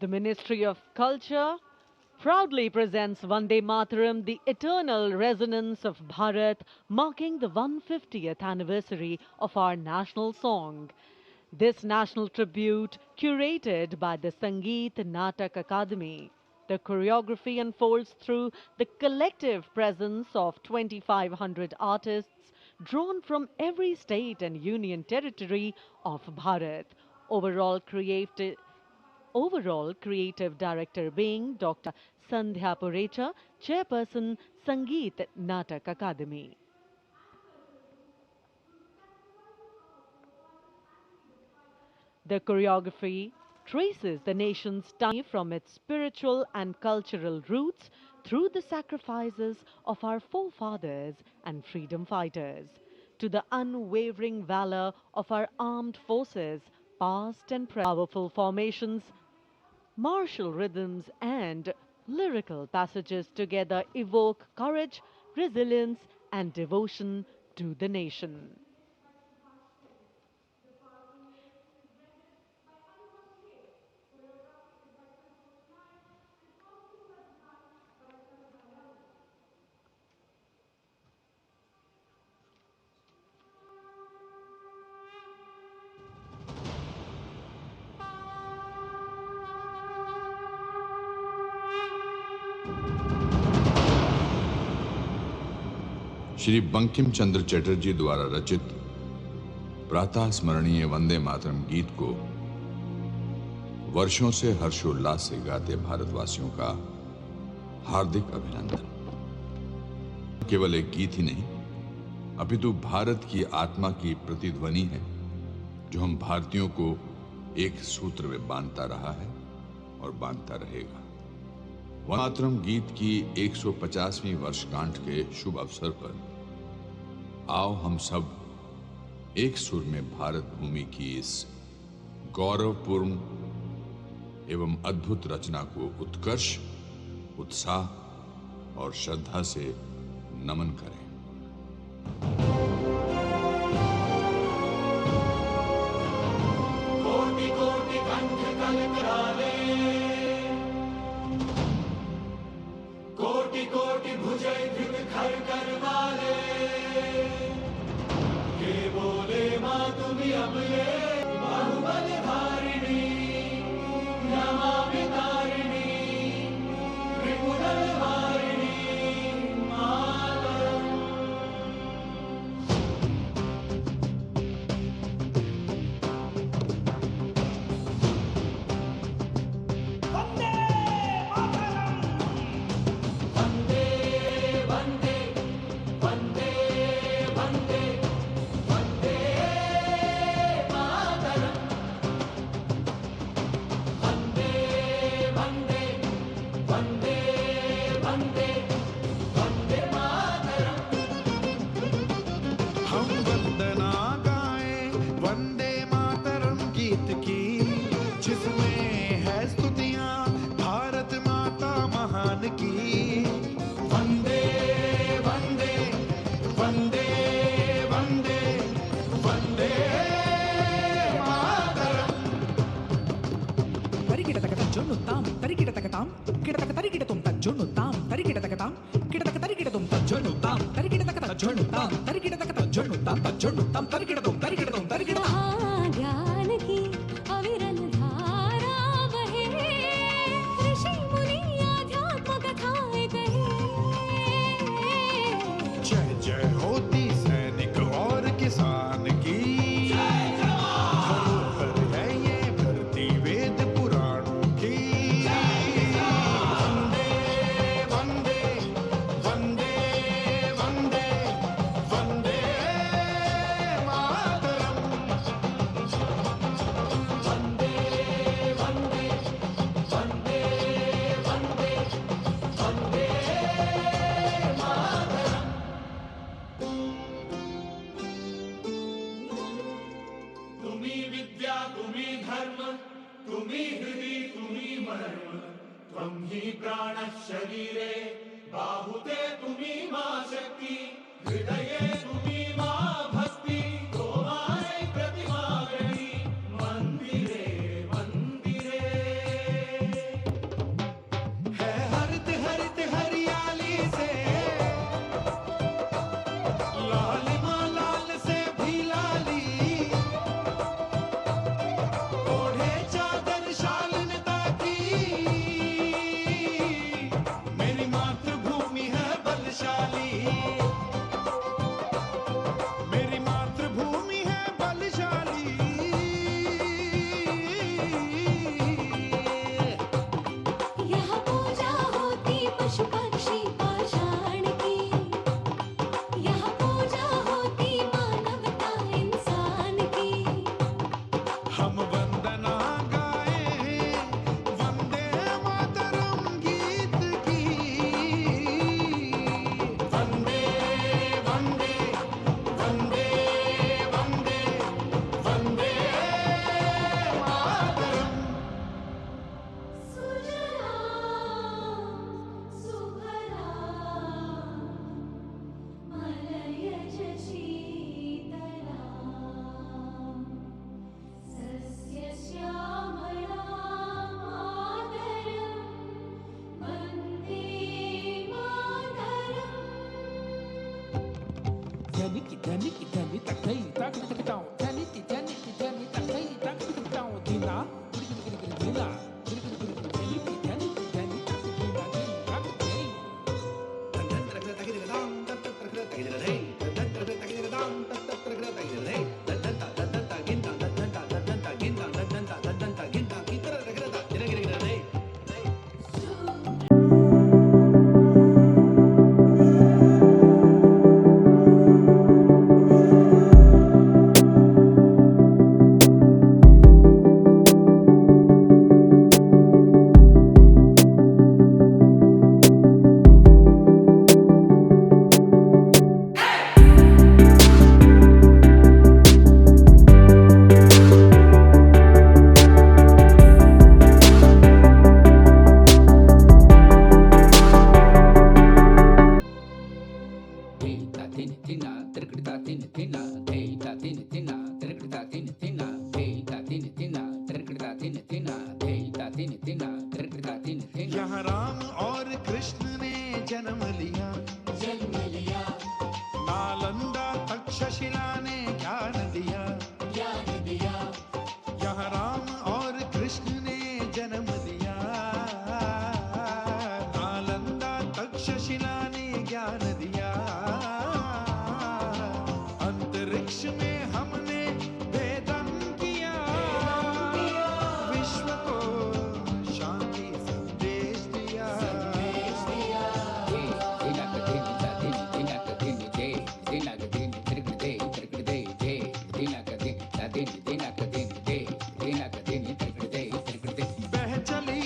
[SPEAKER 12] The Ministry of Culture proudly presents Vande Mataram, the eternal resonance of Bharat, marking the 150th anniversary of our national song. This national tribute, curated by the Sangeet Natak Academy. The choreography unfolds through the collective presence of 2,500 artists drawn from every state and union territory of Bharat. Overall creative director being Dr. Sandhya Purecha, Chairperson, Sangeet Natak Academy. The choreography traces the nation's journey from its spiritual and cultural roots through the sacrifices of our forefathers and freedom fighters, to the unwavering valor of our armed forces, past and present. Powerful formations, martial rhythms and lyrical passages together evoke courage, resilience and devotion to the nation.
[SPEAKER 17] Shri Bankim Chandra Chatterjee द्वारा रचित प्रातः स्मरणीय वंदे मातरम गीत को वर्षों से हर्षोल्लास से गाते भारतवासियों का हार्दिक अभिनंदन। केवल एक गीत ही नहीं, अपितु भारत की आत्मा की प्रतिध्वनि है, जो हम भारतीयों को एक सूत्र में बांधता रहा है और बांधता रहेगा। वंदे मातरम गीत की 150वीं वर्षगांठ के शुभ अवसर पर आओ हम सब एक सुर में भारत भूमि की इस गौरवपूर्ण एवं अद्भुत रचना को उत्कर्ष, उत्साह और श्रद्धा से नमन करें।
[SPEAKER 10] कोटि कोटि कंठ कलकलाले, कोटि कोटि भुजय धृत खर करवाले, ये बोले माँ तुम्ही अब ये बाहुबल धारिणी, नमामि तारिणी, त्रिपुरल वारिणी मातरम। वंदे वंदे वंदे वंदे वंदे मातरम। हम वंदना गाएं वंदे मातरम गीत की, जिसमें है स्तुतियां भारत माता महान की। वंदे वंदे वंदे वंदे वंदे मातरम।
[SPEAKER 18] तरिकिटतकतं जोन्नुत्तां तरिकिटतकतां किटतकतरिकिटतुं तज्जोन्नुत्तां तरिकिटतकतां किटतकतरिकिटतुं तज्जोन्नुत्तां तरिकिटतकतं जोन्नुत्तां तरिकिटतकतं जोन्नुत्तां तज्जोन्नुत्तां तरिकिटतुं तरिकिटतुं तरिकिटतुं।
[SPEAKER 6] ज्ञान की अविरल धारा बहे, ऋषि मुनि आध्यात्म कथाएं कहे।
[SPEAKER 10] जय जय होती सैनिक और किसान की, धरोहर है ये धरती वेद पुराणों की। वंदे वंदे वंदे वंदे वंदे मातरम। वंदे वंदे वंदे वंदे वंदे मातरम। तुम्ही विद्या तुम्ही धर्म तुम्ही हृदि तुम्ही मर्म, त्वं हि प्राणः शरीरे बाहुते तुम्ही मा शक्ति, हृदये तुम्ही मा भक्ति, तोमाय प्रतिमा गणी मंदिरे मंदिरे। है हरित हरित हरियाली से, लालिमा लाल से भी लाली, ओढ़े चादर शालीनता की। मेरी मातृभूमि है बलशाली, मेरी मातृभूमि है बलशाली।
[SPEAKER 6] यहाँ पूजा होती पशु पक्षी पाषाण की, यहाँ पूजा होती मानवता इंसान की।
[SPEAKER 10] हम वंदना गाए वंदे मातरम गीत की। वंदे वंदे वंदे वंदे वंदे मातरम।
[SPEAKER 6] मलयज शीतलाम्, सस्य श्यामलाम् मातरम्, वन्दे मातरम्।
[SPEAKER 18] ध्यानिकी ध्यानिकी ध्यानि तकई ताकतकताओ ध्यानिकी ध्यानिकी ध्यानि तकई ताकतकताओ दीना गिरगिरगिरगिर दीना गिरगिरगिरगिर ध्यानिकी ध्यानिकी ध्यानि ताकतकीना दी ताकतई। तंत्र तकिरदाम तंत्र तकिरदाई तंत्र तकिरदाम तंत्र तकिरदाई तंत्र तंत्र गिंदा तंत्र तंत्र गिंदा तंत्र तंत्र गिंदा कितर तकिरदा गिरगिरगिरदाई।
[SPEAKER 10] यहाँ राम और कृष्ण ने जन्म लिया, नालंदा तक्षशिला ने ज्ञान दिया। यहाँ राम और कृष्ण ने जन्म लिया, नालंदा तक्षशिला ने ज्ञान दिया। अंतरिक्ष में हमने वेदन किया, विश्व को शांति संदेश दिया। बह चली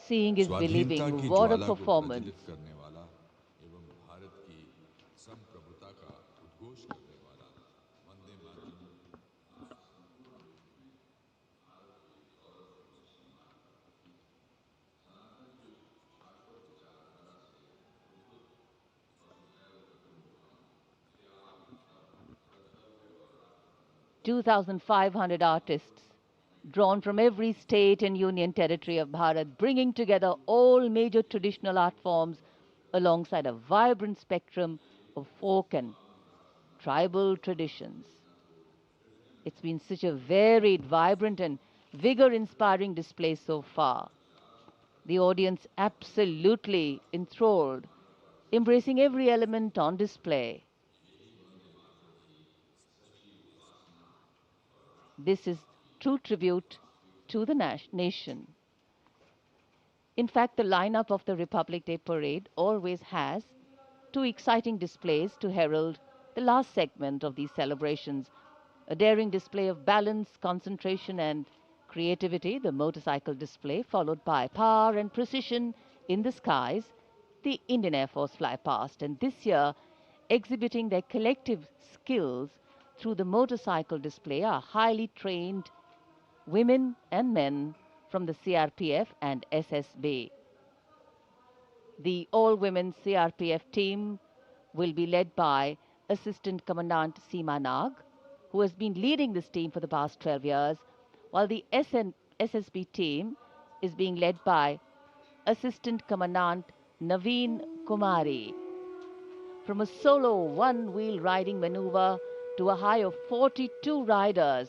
[SPEAKER 19] Seeing is
[SPEAKER 17] स्वाधीनता
[SPEAKER 19] believing.
[SPEAKER 17] की
[SPEAKER 19] What a
[SPEAKER 17] ज्वाला को
[SPEAKER 19] performance.
[SPEAKER 17] प्रज्वलित करने वाला एवं भारत की संप्रभुता का उद्घोष करने वाला Vande Mataram.
[SPEAKER 19] 2,500 artists drawn from every state and union territory of Bharat, bringing together all major traditional art forms alongside a vibrant spectrum of folk and tribal traditions. It's been such a varied, vibrant and vigor-inspiring display so far. The audience absolutely enthralled, embracing every element on display. This is true tribute to the nation. In fact, the lineup of the Republic Day Parade always has two exciting displays to herald the last segment of these celebrations. A daring display of balance, concentration and creativity, the motorcycle display, followed by power and precision in the skies, the Indian Air Force fly past. And this year, exhibiting their collective skills through the motorcycle display are highly trained women and men from the CRPF and SSB. The all-women CRPF team will be led by Assistant Commandant Seema Nag, who has been leading this team for the past 12 years, while the SSB team is being led by Assistant Commandant Naveen Kumari. From a solo one-wheel riding maneuver to a high of 42 riders,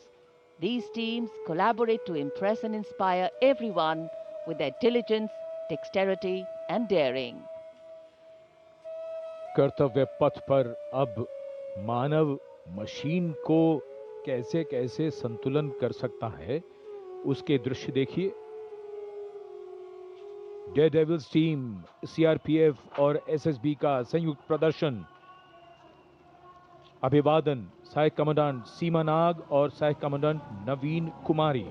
[SPEAKER 19] these teams collaborate to impress and inspire everyone with their diligence, dexterity and daring.
[SPEAKER 14] कर्तव्य पथ पर अब मानव machine को कैसे कैसे संतुलन कर सकता है, उसके दृश्य देखिए। डेयरडेविल्स टीम, सीआरपीएफ और एसएसबी का संयुक्त प्रदर्शन। अभिवादन सहायक कमांडेंट सीमा नाग और सहायक commandant Naveen Kumari.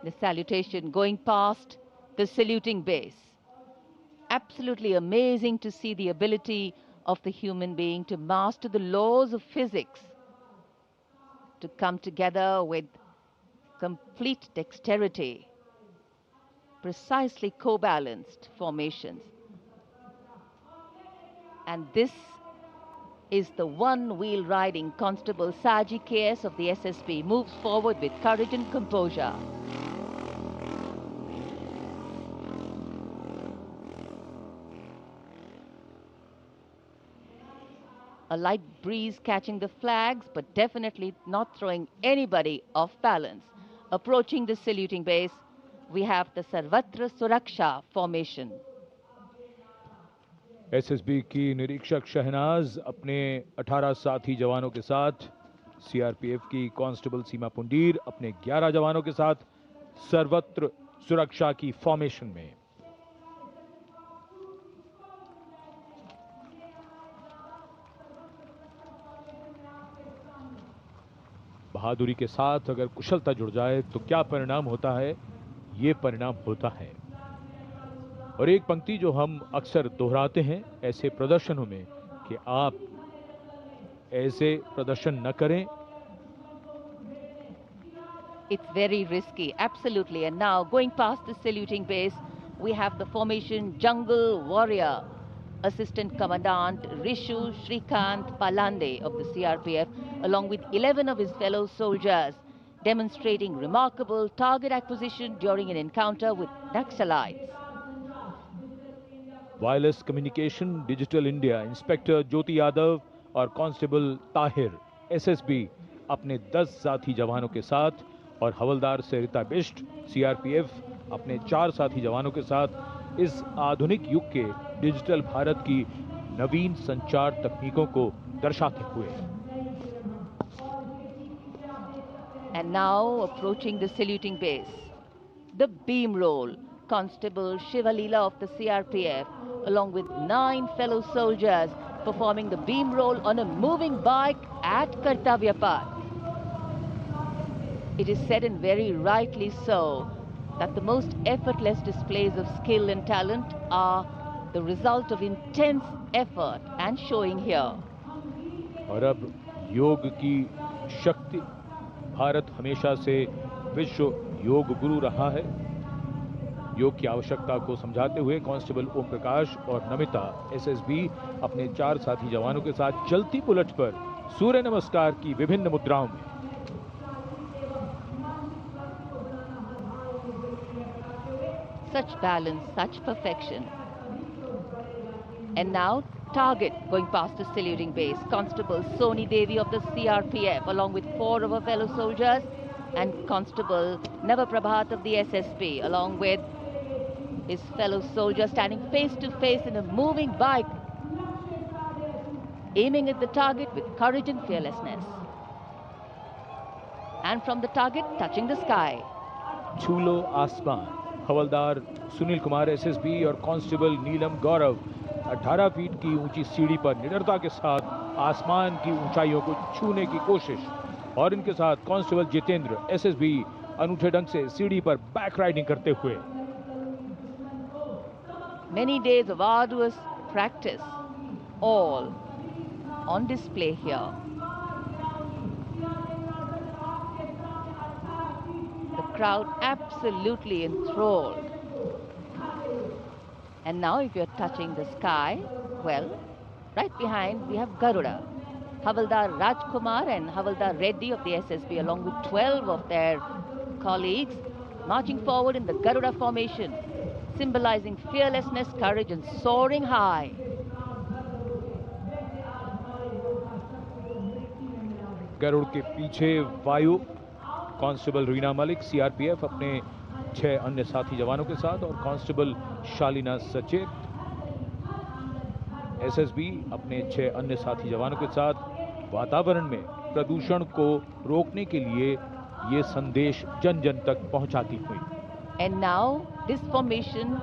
[SPEAKER 19] The salutation going past the saluting base. Absolutely amazing to see the ability of the human being to master the laws of physics, to come together with complete dexterity, precisely co-balanced formations. And this is the one-wheel riding Constable Saji KS of the SSB, moves forward with courage and composure. A light breeze catching the flags, but definitely not throwing anybody off balance. Approaching the saluting base, we have the Sarvatra Suraksha formation.
[SPEAKER 14] SSB की निरीक्षक शहनाज अपने 18 साथी जवानों के साथ, CRPF की constable सीमा पुंडीर अपने 11 जवानों के साथ सर्वत्र सुरक्षा की फॉर्मेशन में। बहादुरी के साथ अगर कुशलता जुड़ जाए तो क्या परिणाम होता है, ये परिणाम होता है। और एक पंक्ति जो हम अक्सर दोहराते हैं ऐसे प्रदर्शनों में कि आप ऐसे प्रदर्शन न करें।
[SPEAKER 19] It's very risky, absolutely. And now going past the saluting base, we have the formation Jungle Warrior. Assistant Commandant Rishu Shrikant Palande of the CRPF, along with 11 of his fellow soldiers, demonstrating remarkable target acquisition during an encounter with Naxalites.
[SPEAKER 14] Wireless communication digital India inspector Jyoti Yadav और constable Tahir SSB अपने 10 साथी जवानों के साथ और हवलदार सरिता Bisht CRPF अपने 4 साथी जवानों के साथ इस आधुनिक युग के डिजिटल भारत की नवीन संचार तकनीकों को दर्शाते हुए।
[SPEAKER 19] And now approaching the saluting base, the beam roll. Constable Shivalila of the CRPF, along with 9 fellow soldiers, performing the beam roll on a moving bike at Kartavya Path. It is said, and very rightly so, that the most effortless displays of skill and talent are the result of intense effort and showing here.
[SPEAKER 14] और अब योग की शक्ति, भारत हमेशा से विश्व योग गुरु रहा है। योग की आवश्यकता को समझाते हुए कांस्टेबल ओम प्रकाश और नमिता एसएसबी अपने 4 साथी जवानों के साथ चलती बुलेट पर सूर्य नमस्कार की विभिन्न मुद्राओं में।
[SPEAKER 19] Such balance, such perfection. And now, target going past the saluting base. Constable Soni Devi of the CRPF, along with 4 of her fellow soldiers, and Constable Navaprabhat of the SSB, along with his fellow soldier, standing face to face in a moving bike, aiming at the target with courage and fearlessness. And from the target, touching the sky.
[SPEAKER 14] छूलो आसमान, हवलदार Sunil Kumar SSB और constable नीलम गौरव 18 feet की ऊंची सीढ़ी पर निडरता के साथ आसमान की ऊंचाइयों को छूने की कोशिश, और इनके साथ कांस्टेबल जितेंद्र एसएसबी अनूठे ढंग से सीढ़ी पर बैक राइडिंग करते हुए।
[SPEAKER 19] Many days of arduous practice, all on display here. The crowd absolutely enthralled. And now if you're touching the sky, well, right behind we have Garuda. Havaldar Rajkumar and Havaldar Reddy of the SSB, along with 12 of their colleagues, marching forward in the Garuda formation, symbolizing fearlessness, courage, and soaring high.
[SPEAKER 14] Garuda के पीछे वायु, constable Reena Malik CRPF अपने 6 अन्य साथी जवानों के साथ, और कांस्टेबल शालिना सचेत एसएसबी अपने 6 अन्य साथी जवानों के साथ वातावरण में प्रदूषण को रोकने के लिए ये संदेश जन जन तक पहुंचाती हुई।
[SPEAKER 19] And now this formation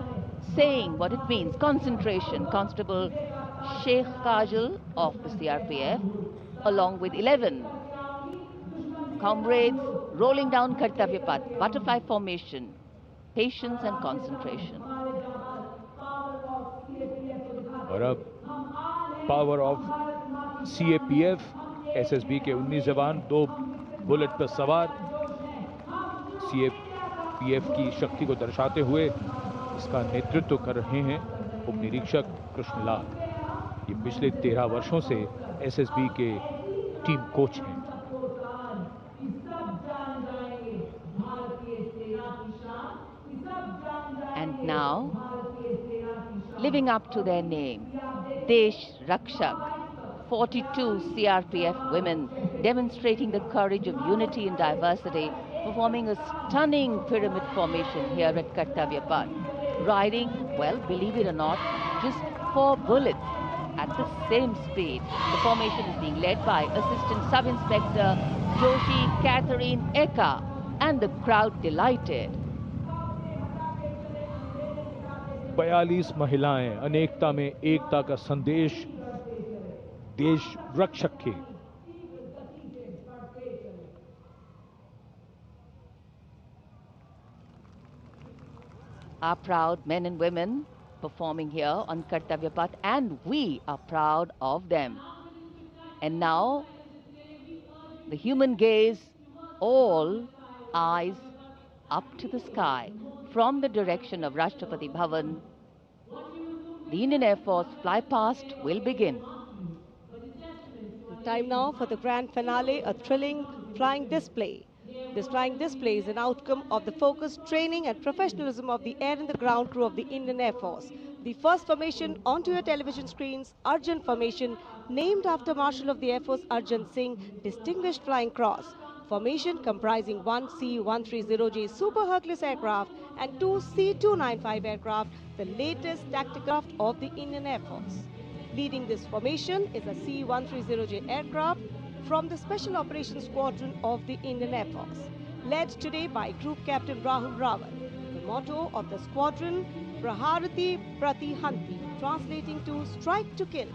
[SPEAKER 19] saying what it means, concentration. Constable Sheikh Kajal of the CRPF, along with 11 comrades, rolling down Kartavya Path, butterfly formation, patience and concentration.
[SPEAKER 14] और अब पावर ऑफ सीएपीएफ, एसएसबी के 19 जवान 2 bullet पर सवार, CAPF की शक्ति को दर्शाते हुए इसका नेतृत्व कर रहे हैं उप निरीक्षक कृष्णलाल। ये पिछले 13 वर्षों से एसएसबी के टीम कोच हैं।
[SPEAKER 19] And now, living up to their name, Desh Rakshak, 42 CRPF women demonstrating the courage of unity and diversity, performing a stunning pyramid formation here at Kartavya Path. Riding, well, believe it or not, just 4 bullets at the same speed. The formation is being led by Assistant Sub-Inspector Joshi Catherine Eka, and the crowd delighted.
[SPEAKER 14] 42 महिलाएं अनेकता में एकता का संदेश देश रक्षक के।
[SPEAKER 19] Our proud men and women performing here on Kartavya Path, and we are proud of them. And now the human gaze, all eyes up to the sky. From the direction of Rashtrapati Bhavan, the Indian Air Force fly past will begin.
[SPEAKER 11] Time now for the grand finale, a thrilling flying display. This flying display is an outcome of the focused training and professionalism of the air and the ground crew of the Indian Air Force. The first formation onto your television screens, Arjun Formation, named after Marshal of the Air Force Arjun Singh, Distinguished Flying Cross. Formation comprising 1 C-130J Super Hercules aircraft and 2 C-295 aircraft, the latest tactical craft of the Indian Air Force. Leading this formation is a C-130J aircraft from the Special Operations Squadron of the Indian Air Force, led today by Group Captain Rahul Rawat. The motto of the squadron, Praharati Pratihanti, translating to strike to kill.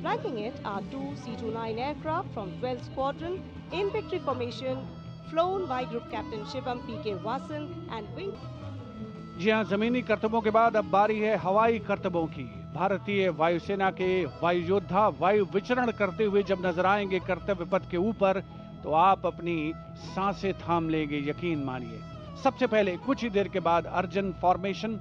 [SPEAKER 11] Flanking it are 2 C-29 aircraft from 12th Squadron in victory formation, flown by Group Captain Shivam P.K. Vasan and Wing.
[SPEAKER 9] जी हाँ, जमीनी करतबों के बाद अब बारी है हवाई करतबों की। भारतीय वायुसेना के वायु योद्धा वायु विचरण करते हुए जब नजर आएंगे कर्तव्य पथ के ऊपर तो आप अपनी सांसें थाम लेंगे, यकीन मानिए। सबसे पहले कुछ ही देर के बाद अर्जन फॉर्मेशन,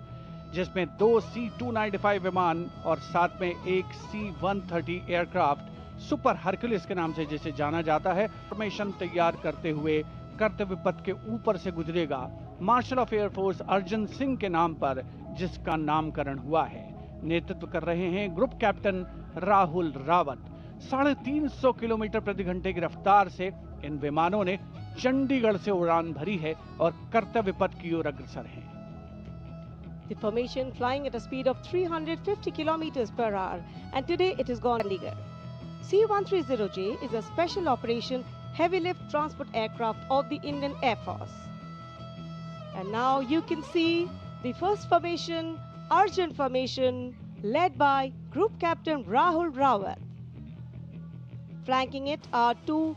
[SPEAKER 9] जिसमें 2 C-295 विमान और साथ में एक C-130 एयरक्राफ्ट सुपर हरक्यूलिस के नाम से जिसे जाना जाता है, फॉर्मेशन तैयार करते हुए कर्तव्य पथ के ऊपर से गुजरेगा marshal of air force Arjan Singh के नाम पर, जिसका नामकरण हुआ है। नेतृत्व कर रहे हैं group captain Rahul Rawat. 350 kilometre प्रति घंटे की रफ्तार से इन विमानों ने चंडीगढ़ से उड़ान भरी है और कर्तव्य पथ की ओर अग्रसर हैं।
[SPEAKER 11] The formation flying at a speed of 350 kilometers per hour, and today it has gone Chandigarh. C-130J is a special operation heavy lift transport aircraft of the Indian Air Force. And now you can see the first formation, Arjun formation, led by Group Captain Rahul Rawat. Flanking it are 2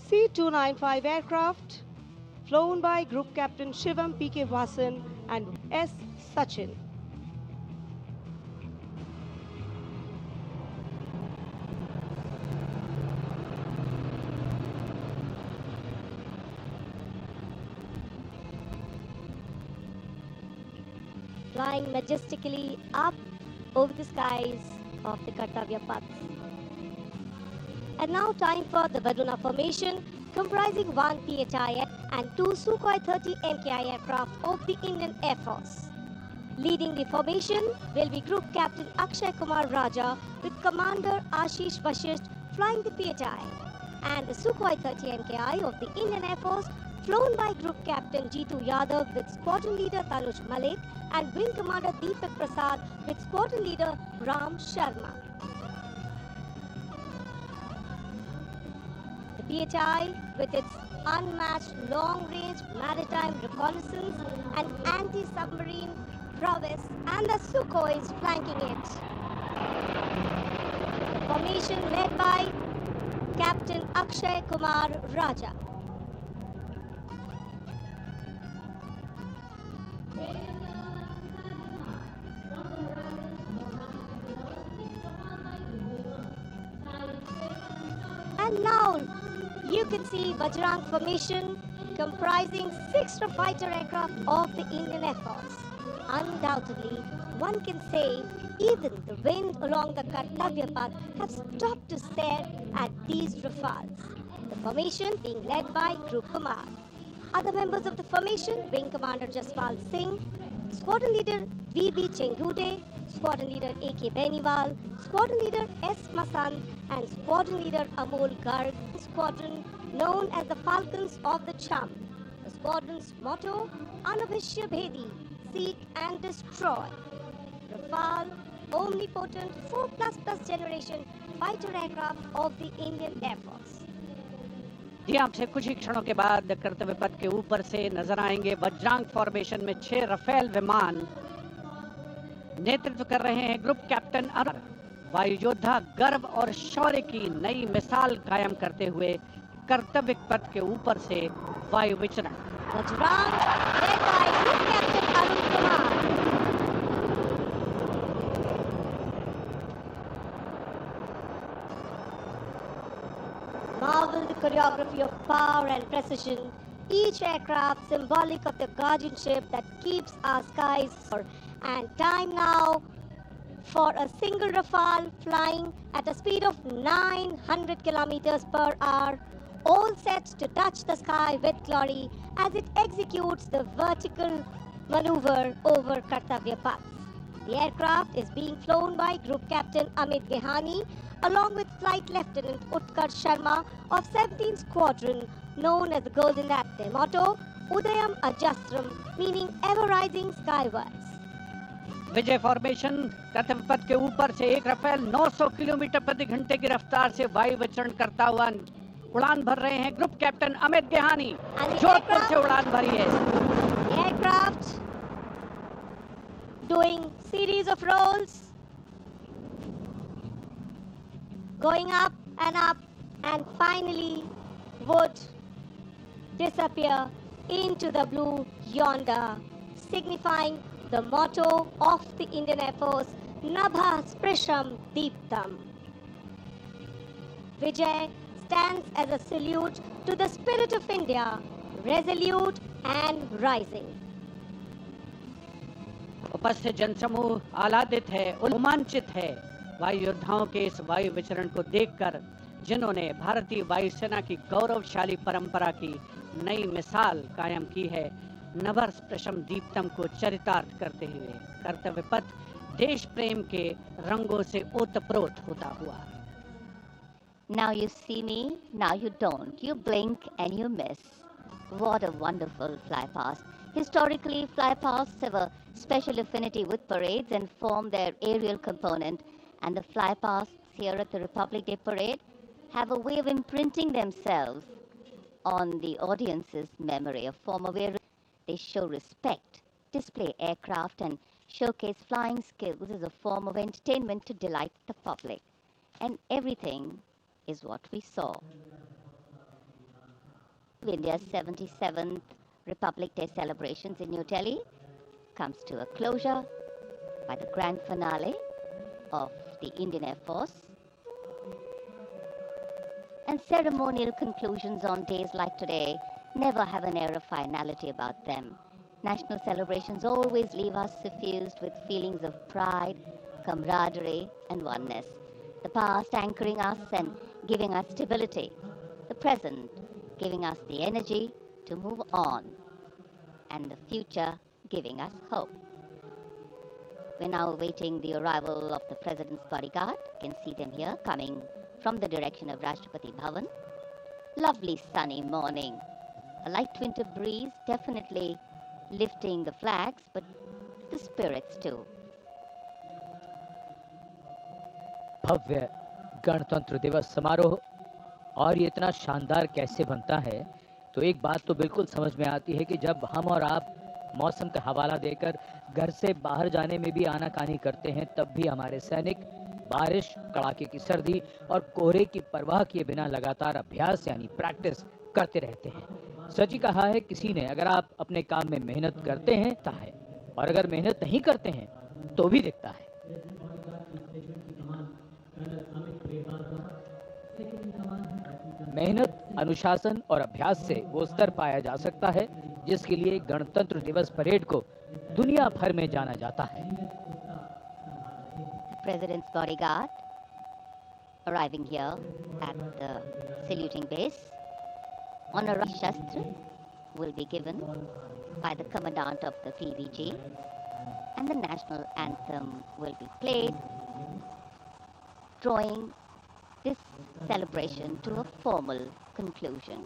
[SPEAKER 11] C-295 aircraft, flown by Group Captain Shivam P.K. Vasan and S. Sachin.
[SPEAKER 1] Flying majestically up over the skies of the Kartavya Path. And now time for the Varuna formation, comprising 1 PHI and 2 Sukhoi 30 MKI aircraft of the Indian Air Force. Leading the formation will be Group Captain Akshay Kumar Raja with Commander Ashish Vashisht flying the PHI, and the Sukhoi 30 MKI of the Indian Air Force flown by Group Captain Jeetu Yadav with Squadron Leader Tanuj Malik and Wing Commander Deepak Prasad with Squadron Leader Ram Sharma. The PHI, with its unmatched long-range maritime reconnaissance and anti-submarine prowess, and the Sukhois flanking it. The formation led by Captain Akshay Kumar Raja. And now you can see Vajrang formation comprising 6 fighter aircraft of the Indian Air Force. Undoubtedly, one can say even the wind along the Kartavya Path have stopped to stare at these Rafales. The formation being led by Group Kumar. Other members of the formation, Wing Commander Jaspal Singh, Squadron Leader V.B. Chengude, Squadron Leader A.K. Beniwal, Squadron Leader S. Masan, and Squadron Leader Amol Garg, squadron known as the Falcons of the Cham. The squadron's motto, Anabhishya Bhedi, seek and destroy. Rafale, omnipotent 4++ generation fighter aircraft of the Indian Air Force.
[SPEAKER 4] जी आपसे कुछ ही क्षणों के बाद कर्तव्य पथ के ऊपर से नजर आएंगे वज्रांग फॉर्मेशन में 6 रफेल विमान। नेतृत्व कर रहे हैं ग्रुप कैप्टन अमर। वायु योद्धा गर्व और शौर्य की नई मिसाल कायम करते हुए कर्तव्य पथ के ऊपर से वायु विचरण।
[SPEAKER 1] Vajrang led by Group Captain Arun Kumar. Marvel the choreography of power and precision, each aircraft symbolic of the guardianship that keeps our skies secure. And time now for a single Rafale flying at a speed of 900 kilometers per hour, all set to touch the sky with glory as it executes the vertical maneuver over Kartavya Path. The aircraft is being flown by Group Captain Amit Gehani along with Flight Lieutenant Utkarsh Sharma of 17th Squadron, known as the Golden Apple. Their motto, Udayam Ajastram, meaning ever rising skywards.
[SPEAKER 4] Vijay formation कर्तव्य पथ के ऊपर से एक Rafale 900 kilometre प्रति घंटे की रफ्तार से वायु विचरण करता हुआ उड़ान भर रहे हैं ग्रुप कैप्टन अमित गेहानी। जोधपुर से उड़ान भरी है।
[SPEAKER 1] Aircraft doing series of rolls, going up and finally would disappear into the blue yonder, signifying the motto of the Indian Air Force, Nabha Sprisham Deeptam. Vijay stands as a salute to the spirit of India, resolute and rising.
[SPEAKER 4] उपस्थित जनसमूह आह्लादित है, रोमांचित है वायु योद्धाओं के इस वायु विचरण को देखकर, जिन्होंने भारतीय वायुसेना की गौरवशाली परंपरा की नई मिसाल कायम की है। नभर स्पृशम दीप्तम को चरितार्थ करते हुए कर्तव्य पथ देश प्रेम के रंगों से ओतप्रोत होता हुआ।
[SPEAKER 3] Now you see me, now you don't. You blink and you miss. What a wonderful flypast. Historically, flypasts have a special affinity with parades and form their aerial component. And the flypasts here at the Republic Day Parade have a way of imprinting themselves on the audience's memory, a form of where they show respect, display aircraft, and showcase flying skills as a form of entertainment to delight the public. And everything is what we saw. India's 77th Republic Day celebrations in New Delhi comes to a closure by the grand finale of the Indian Air Force. And ceremonial conclusions on days like today never have an air of finality about them. National celebrations always leave us suffused with feelings of pride, camaraderie, and oneness. The past anchoring us and giving us stability. The present giving us the energy to move on. And the future giving us hope. We're now awaiting the arrival of the President's bodyguard. You can see them here coming from the direction of Rashtrapati Bhavan. Lovely sunny morning. A light winter breeze definitely lifting the flags, but the spirits too.
[SPEAKER 2] भव्य गणतंत्र दिवस समारोह, और ये इतना शानदार कैसे बनता है, तो एक बात तो बिल्कुल समझ में आती है कि जब हम और आप मौसम का हवाला देकर घर से बाहर जाने में भी आनाकानी करते हैं, तब भी हमारे सैनिक बारिश, कड़ाके की सर्दी और कोहरे की परवाह किए बिना लगातार अभ्यास यानी प्रैक्टिस करते रहते हैं। सच ही कहा है किसी ने, अगर आप अपने काम में मेहनत करते हैं तो है, और अगर मेहनत नहीं करते हैं तो भी दिखता है। मेहनत, अनुशासन और अभ्यास से वो स्तर पाया जा सकता है जिसके लिए गणतंत्र दिवस परेड को दुनिया भर में जाना जाता है।
[SPEAKER 3] President's bodyguard arriving here at the saluting base. Honorary Shastra will be given by the Commandant of the PVG, and the national anthem will be played, drawing this celebration to a formal conclusion.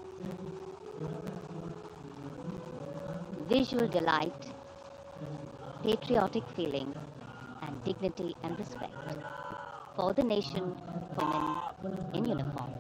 [SPEAKER 3] Visual delight, patriotic feeling, and dignity and respect for the nation, women in uniform.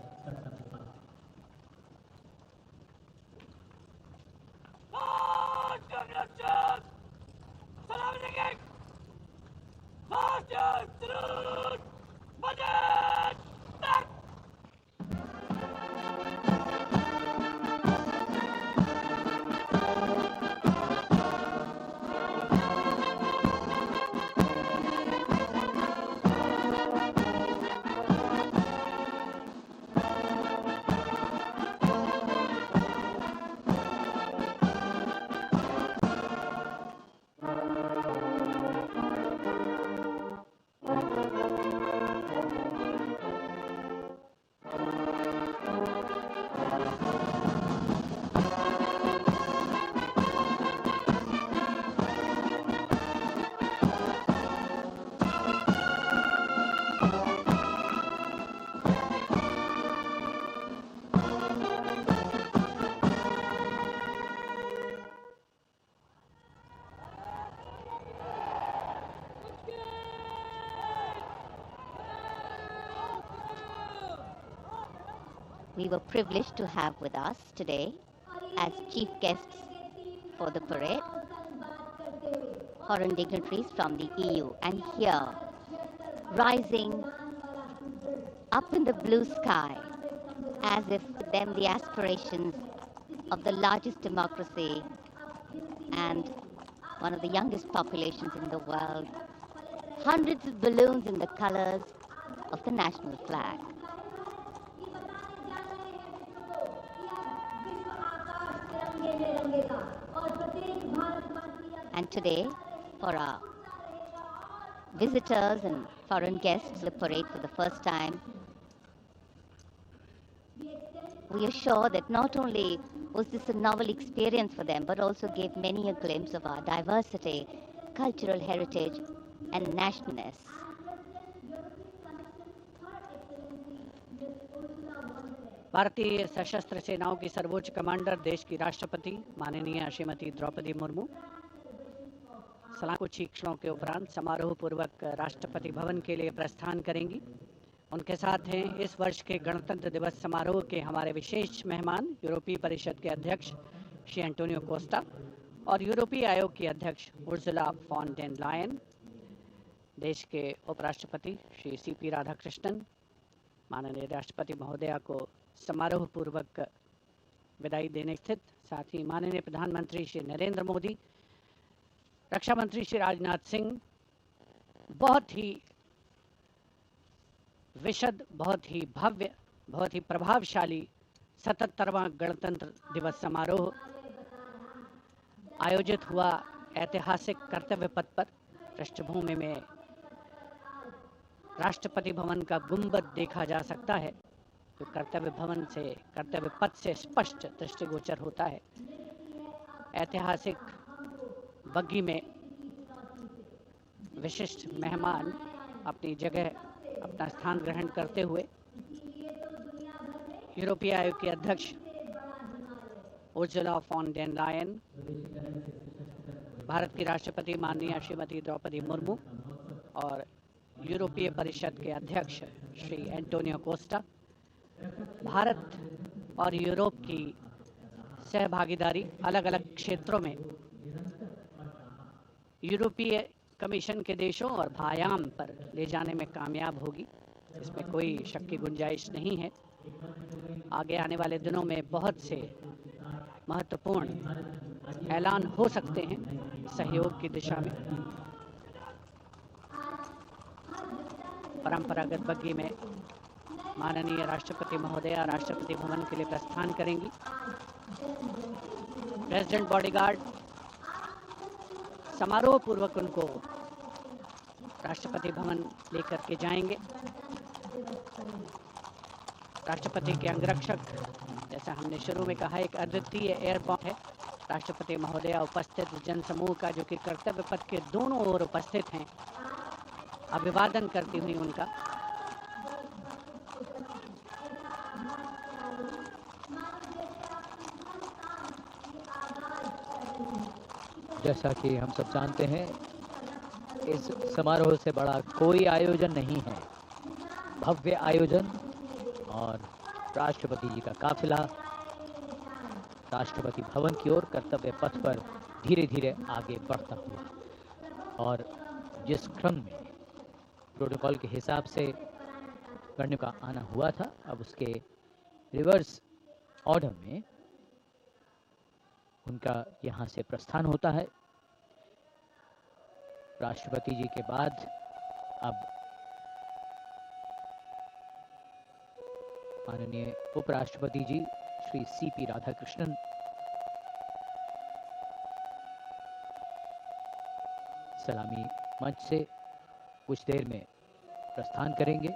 [SPEAKER 3] We were privileged to have with us today as chief guests for the parade foreign dignitaries from the EU, and here, rising up in the blue sky, as if for them the aspirations of the largest democracy and one of the youngest populations in the world. Hundreds of balloons in the colors of the national flag. And today, for our visitors and foreign guests to the parade for the first time, we are sure that not only was this a novel experience for them, but also gave many a glimpse of our diversity, cultural heritage, and nationalness.
[SPEAKER 4] भारतीय सशस्त्र सेनाओं की सर्वोच्च commander देश की राष्ट्रपति माननीय श्रीमती द्रौपदी मुर्मू कुछ ही क्षणों के उपरांत समारोह पूर्वक राष्ट्रपति भवन के लिए प्रस्थान करेंगी। उनके साथ हैं इस वर्ष के गणतंत्र दिवस समारोह के हमारे विशेष मेहमान यूरोपीय परिषद के अध्यक्ष श्री एंटोनियो कोस्टा और यूरोपीय आयोग की अध्यक्ष उर्सुला फॉन डेर लायन, देश के उपराष्ट्रपति श्री सीपी राधाकृष्णन, माननीय राष्ट्रपति महोदया को समारोह पूर्वक विदाई देने स्थित, साथ ही माननीय प्रधानमंत्री श्री नरेंद्र मोदी, रक्षा मंत्री श्री राजनाथ सिंह, बहुत ही विशद, बहुत ही भव्य, बहुत ही प्रभावशाली 77वां गणतंत्र दिवस समारोह आयोजित हुआ। ऐतिहासिक कर्तव्य पथ पर पृष्ठभूमि में राष्ट्रपति भवन का गुंबद देखा जा सकता है, जो कर्तव्य पथ से स्पष्ट दृष्टिगोचर होता है। ऐतिहासिक बग्गी में विशिष्ट मेहमान अपनी जगह अपना स्थान ग्रहण करते हुए यूरोपीय आयोग के अध्यक्ष Ursula von der Leyen, Bharat की राष्ट्रपति माननीय श्रीमती द्रौपदी मुर्मू और यूरोपीय परिषद के अध्यक्ष श्री एंटोनियो कोस्टा भारत और यूरोप की सहभागीदारी अलग अलग क्षेत्रों में यूरोपीय कमीशन के देशों और भायाम पर ले जाने में कामयाब होगी, इसमें कोई शक की गुंजाइश नहीं है। आगे आने वाले दिनों में बहुत से महत्वपूर्ण ऐलान हो सकते हैं सहयोग की दिशा में। परंपरागत बग्गी में माननीय राष्ट्रपति महोदया राष्ट्रपति भवन के लिए प्रस्थान करेंगी। प्रेसिडेंट बॉडीगार्ड समारोह पूर्वक उनको राष्ट्रपति भवन लेकर के जाएंगे। राष्ट्रपति के अंगरक्षक, जैसा हमने शुरू में कहा, एक अद्वितीय एयरपोर्ट है। राष्ट्रपति महोदया उपस्थित जनसमूह का, जो कि कर्तव्य पथ के दोनों ओर उपस्थित हैं, अभिवादन करती हुई उनका
[SPEAKER 2] जैसा कि हम सब जानते हैं, इस समारोह से बड़ा कोई आयोजन नहीं है। भव्य आयोजन और राष्ट्रपति जी का काफिला राष्ट्रपति भवन की ओर कर्तव्य पथ पर धीरे धीरे आगे बढ़ता हुआ, और जिस क्रम में प्रोटोकॉल के हिसाब से गणियों का आना हुआ था, अब उसके रिवर्स ऑर्डर में उनका यहाँ से प्रस्थान होता है। राष्ट्रपति जी के बाद अब माननीय उपराष्ट्रपति जी श्री सीपी राधाकृष्णन सलामी मंच से कुछ देर में प्रस्थान करेंगे।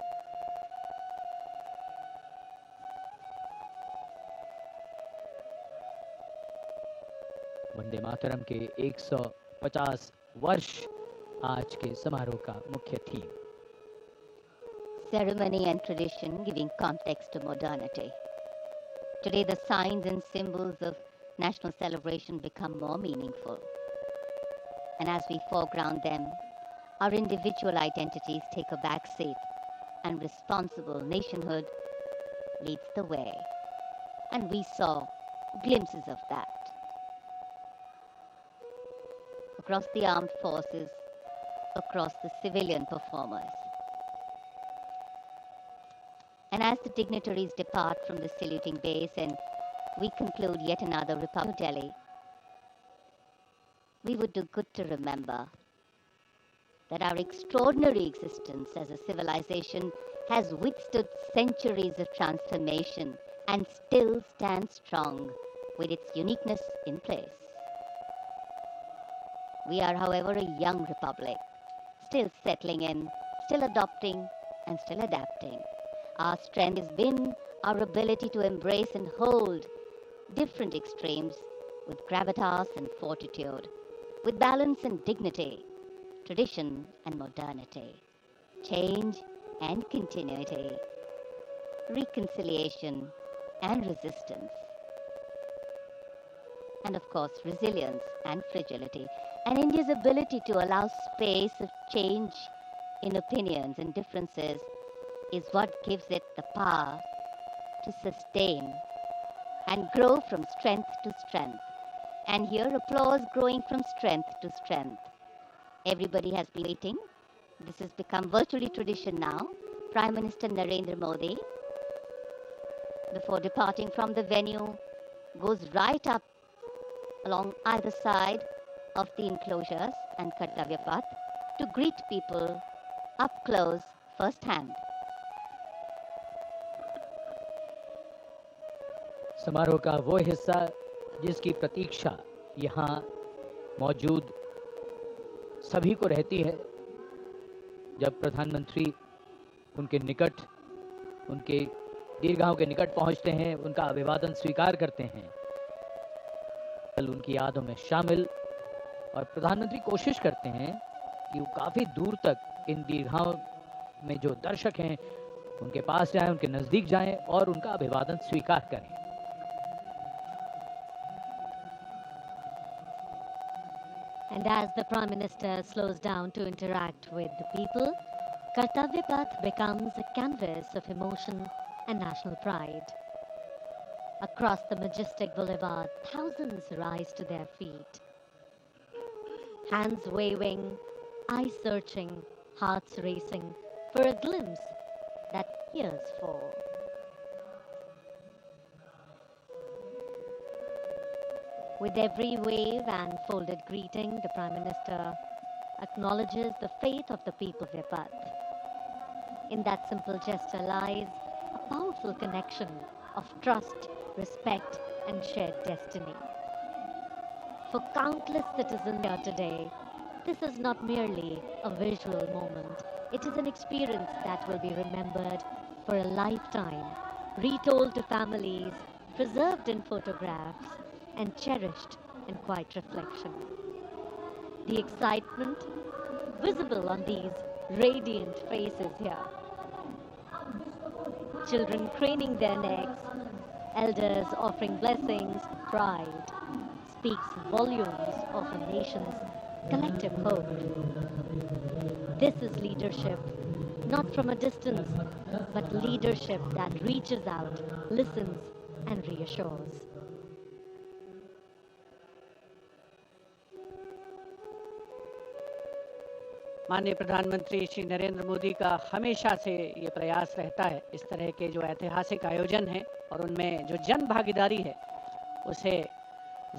[SPEAKER 2] वंदे मातरम के 150 वर्ष आज के समारोह का मुख्य theme.
[SPEAKER 3] Ceremony and tradition giving context to modernity. Today the signs and symbols of national celebration become more meaningful. And as we foreground them, our individual identities take a back seat and responsible nationhood leads the way. And we saw glimpses of that. Across the armed forces, across the civilian performers. And as the dignitaries depart from the saluting base and we conclude yet another Republic of New Delhi, we would do good to remember that our extraordinary existence as a civilization has withstood centuries of transformation and still stands strong with its uniqueness in place. We are, however, a young republic, still settling in, still adopting, and still adapting. Our strength has been our ability to embrace and hold different extremes with gravitas and fortitude, with balance and dignity, tradition and modernity, change and continuity, reconciliation and resistance, and of course resilience and fragility. And India's ability to allow space of change in opinions and differences is what gives it the power to sustain and grow from strength to strength. And here applause growing from strength to strength. Everybody has been waiting. This has become virtually tradition now. Prime Minister Narendra Modi, before departing from the venue, goes right up along either side of the enclosures and Kartavya Path to greet people up close firsthand.
[SPEAKER 2] समारोह का वो हिस्सा जिसकी प्रतीक्षा यहाँ मौजूद सभी को रहती है, जब प्रधानमंत्री उनके निकट, उनके दीर्घाओं के निकट पहुँचते हैं, उनका अभिवादन स्वीकार करते हैं, उनकी यादों में शामिल। और प्रधानमंत्री कोशिश करते हैं कि वो काफ़ी दूर तक इन दीर्घाओं में जो दर्शक हैं उनके पास जाएं, उनके नज़दीक जाएं और उनका अभिवादन स्वीकार करें।
[SPEAKER 1] And as the Prime Minister slows down to interact with the people, Kartavya Path becomes a canvas of emotion and national pride. Across the majestic boulevard, thousands rise to their feet. Hands waving, eyes searching, hearts racing for a glimpse that years for. With every wave and folded greeting, the Prime Minister acknowledges the faith of the people of Vipat. In that simple gesture lies a powerful connection of trust, respect, and shared destiny. For countless citizens here today, this is not merely a visual moment. It is an experience that will be remembered for a lifetime, retold to families, preserved in photographs, and cherished in quiet reflection. The excitement visible on these radiant faces here. Children craning their necks, elders offering blessings, pride speaks volumes of a nation's collective hope. This is leadership, not from a distance, but leadership that reaches out, listens, and reassures.
[SPEAKER 4] माननीय प्रधानमंत्री श्री नरेंद्र मोदी का हमेशा से ये प्रयास रहता है इस तरह के जो ऐतिहासिक आयोजन हैं और उनमें जो जन भागीदारी है उसे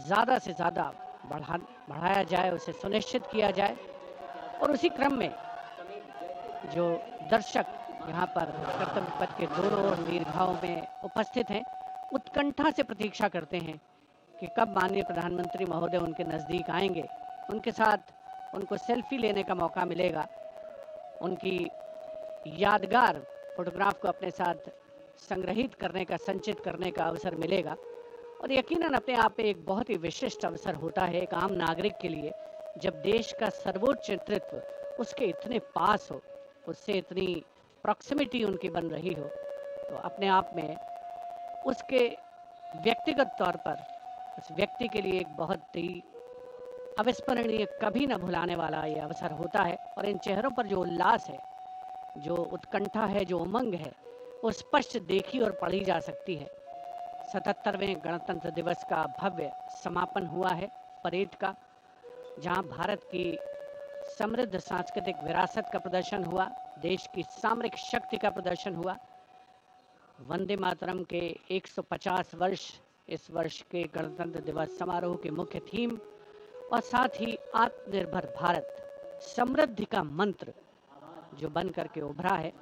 [SPEAKER 4] ज़्यादा से ज़्यादा बढ़ाया जाए, उसे सुनिश्चित किया जाए। और उसी क्रम में जो दर्शक यहाँ पर कर्तव्य पथ के दोनों दीर्घाओं में उपस्थित हैं, उत्कंठा से प्रतीक्षा करते हैं कि कब माननीय प्रधानमंत्री महोदय उनके नज़दीक आएंगे, उनके साथ उनको सेल्फी लेने का मौका मिलेगा, उनकी यादगार फोटोग्राफ को अपने साथ संग्रहित करने का, संचित करने का अवसर मिलेगा। और यकीनन अपने आप में एक बहुत ही विशिष्ट अवसर होता है एक आम नागरिक के लिए, जब देश का सर्वोच्च नेतृत्व उसके इतने पास हो, उससे इतनी प्रॉक्सिमिटी उनकी बन रही हो, तो अपने आप में उसके व्यक्तिगत तौर पर उस व्यक्ति के लिए एक बहुत ही अविस्मरणीय, कभी न भुलाने वाला ये अवसर होता है। और इन चेहरों पर जो उल्लास है, जो उत्कंठा है, जो उमंग है, वो स्पष्ट देखी और पढ़ी जा सकती है। 77वें गणतंत्र दिवस का भव्य समापन हुआ है परेड का, जहां भारत की समृद्ध सांस्कृतिक विरासत का प्रदर्शन हुआ, देश की सामरिक शक्ति का प्रदर्शन हुआ। वंदे मातरम के 150 वर्ष इस वर्ष के गणतंत्र दिवस समारोह के मुख्य थीम और साथ ही आत्मनिर्भर भारत समृद्धि का मंत्र जो बन करके उभरा है,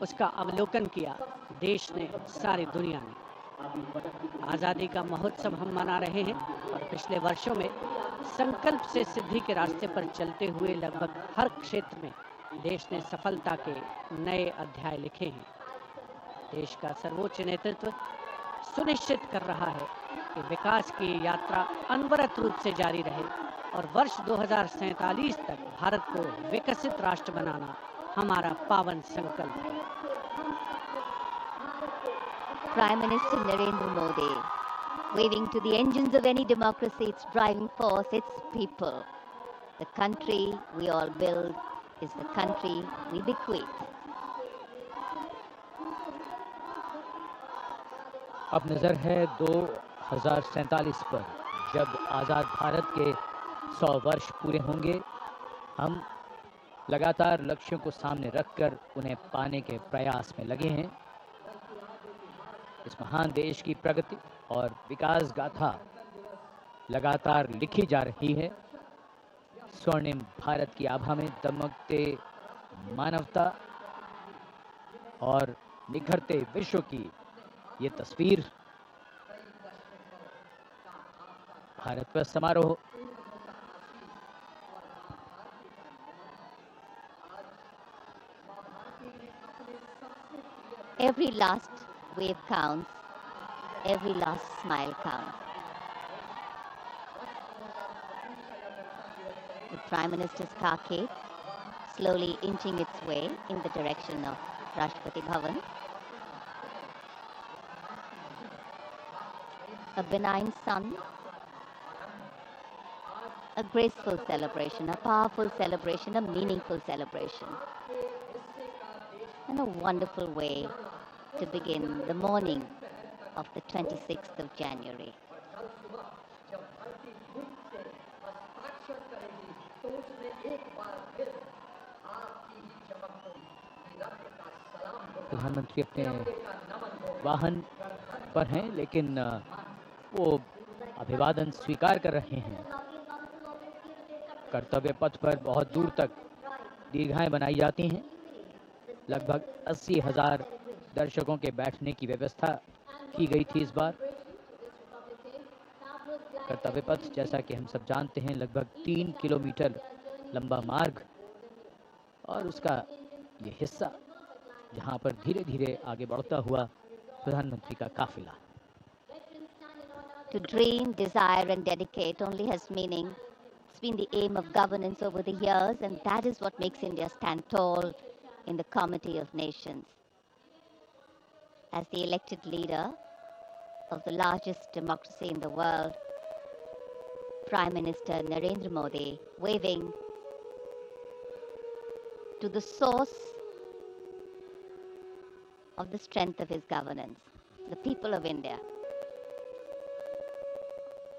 [SPEAKER 4] उसका अवलोकन किया देश ने, सारी दुनिया ने। आज़ादी का महोत्सव हम मना रहे हैं और पिछले वर्षों में संकल्प से सिद्धि के रास्ते पर चलते हुए लगभग हर क्षेत्र में देश ने सफलता के नए अध्याय लिखे हैं। देश का सर्वोच्च नेतृत्व सुनिश्चित कर रहा है कि विकास की यात्रा अनवरत रूप से जारी रहे और वर्ष 2047 तक भारत को विकसित राष्ट्र बनाना हमारा पावन संकल्प है।
[SPEAKER 3] Prime Minister Narendra Modi, waving to the engines of any democracy, its driving force, its people. The country we all build is the country we bequeath.
[SPEAKER 2] अब नज़र है 2047 पर, जब आज़ाद भारत के 100 वर्ष पूरे होंगे। हम लगातार लक्ष्यों को सामने रखकर उन्हें पाने के प्रयास में लगे हैं। इस महान देश की प्रगति और विकास गाथा लगातार लिखी जा रही है। स्वर्णिम भारत की आभा में दमकते मानवता और निखरते विश्व की ये तस्वीर। भारत पर समारोह
[SPEAKER 3] Every last wave counts, every last smile counts. The Prime Minister's carcade slowly inching its way in the direction of Rashtrapati Bhavan. A benign sun, a graceful celebration, a powerful celebration, a meaningful celebration, and a wonderful way to begin the morning of the 26th of January.
[SPEAKER 2] प्रधानमंत्री अपने वाहन पर हैं, लेकिन वो अभिवादन स्वीकार कर रहे हैं। कर्तव्य पथ पर बहुत दूर तक दीर्घाएं बनाई जाती हैं। लगभग 80,000 दर्शकों के बैठने की व्यवस्था की गई थी इस बार। कर्तव्य पथ, जैसा कि हम सब जानते हैं, लगभग 3 किलोमीटर लंबा मार्ग और उसका ये हिस्सा जहां पर धीरे धीरे आगे बढ़ता हुआ प्रधानमंत्री का काफिला।
[SPEAKER 3] To dream, desire and dedicate only has meaning. It's been the aim of governance over the years, and that is what makes India stand tall in the comity of nations. As the elected leader of the largest democracy in the world, Prime Minister Narendra Modi waving to the source of the strength of his governance, the people of India.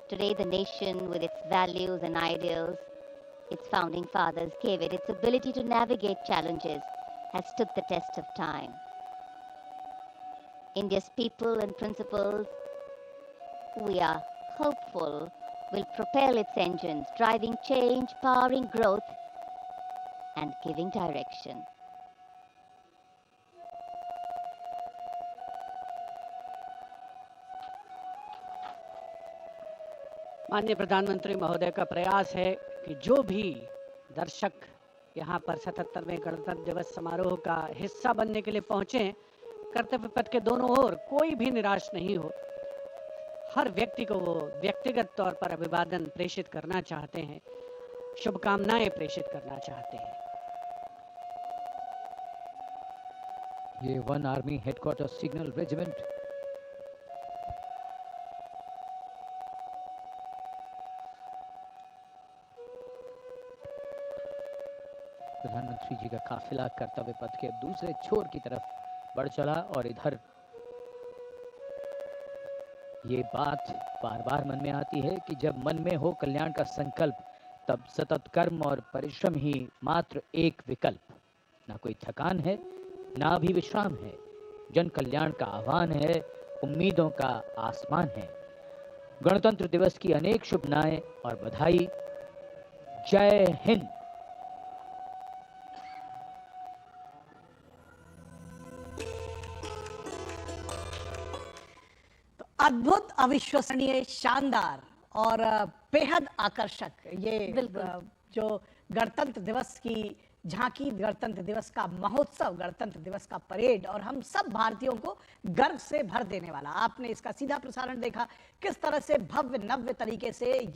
[SPEAKER 3] Today, the nation, with its values and ideals its founding fathers gave it, its ability to navigate challenges, has stood the test of time. India's people and principles, we are hopeful, will propel its engines, driving change, powering growth, and giving direction.
[SPEAKER 4] माननीय प्रधानमंत्री महोदय का प्रयास है कि जो भी दर्शक यहाँ पर 77वें गणतंत्र दिवस समारोह का हिस्सा बनने के लिए पहुंचे हैं, कर्तव्य पथ के दोनों ओर कोई भी निराश नहीं हो। हर व्यक्ति को वो व्यक्तिगत तौर पर अभिवादन प्रेषित करना चाहते हैं, शुभकामनाएं प्रेषित करना चाहते हैं।
[SPEAKER 2] ये 1 आर्मी हेडक्वार्टर सिग्नल रेजिमेंट प्रधानमंत्री जी का काफिला कर्तव्य पथ के दूसरे छोर की तरफ बढ़ चला और इधर ये बात बार बार मन में आती है कि जब मन में हो कल्याण का संकल्प, तब सतत कर्म और परिश्रम ही मात्र एक विकल्प। ना कोई थकान है, ना भी विश्राम है। जन कल्याण का आह्वान है, उम्मीदों का आसमान है। गणतंत्र दिवस की अनेक शुभकामनाएं और बधाई। जय हिंद।
[SPEAKER 20] अद्भुत, अविश्वसनीय, शानदार और बेहद आकर्षक ये जो गणतंत्र दिवस की झांकी, गणतंत्र दिवस का महोत्सव, गणतंत्र दिवस का परेड और हम सब भारतीयों को गर्व से भर देने वाला। आपने इसका सीधा प्रसारण देखा, किस तरह से भव्य नव्य तरीके से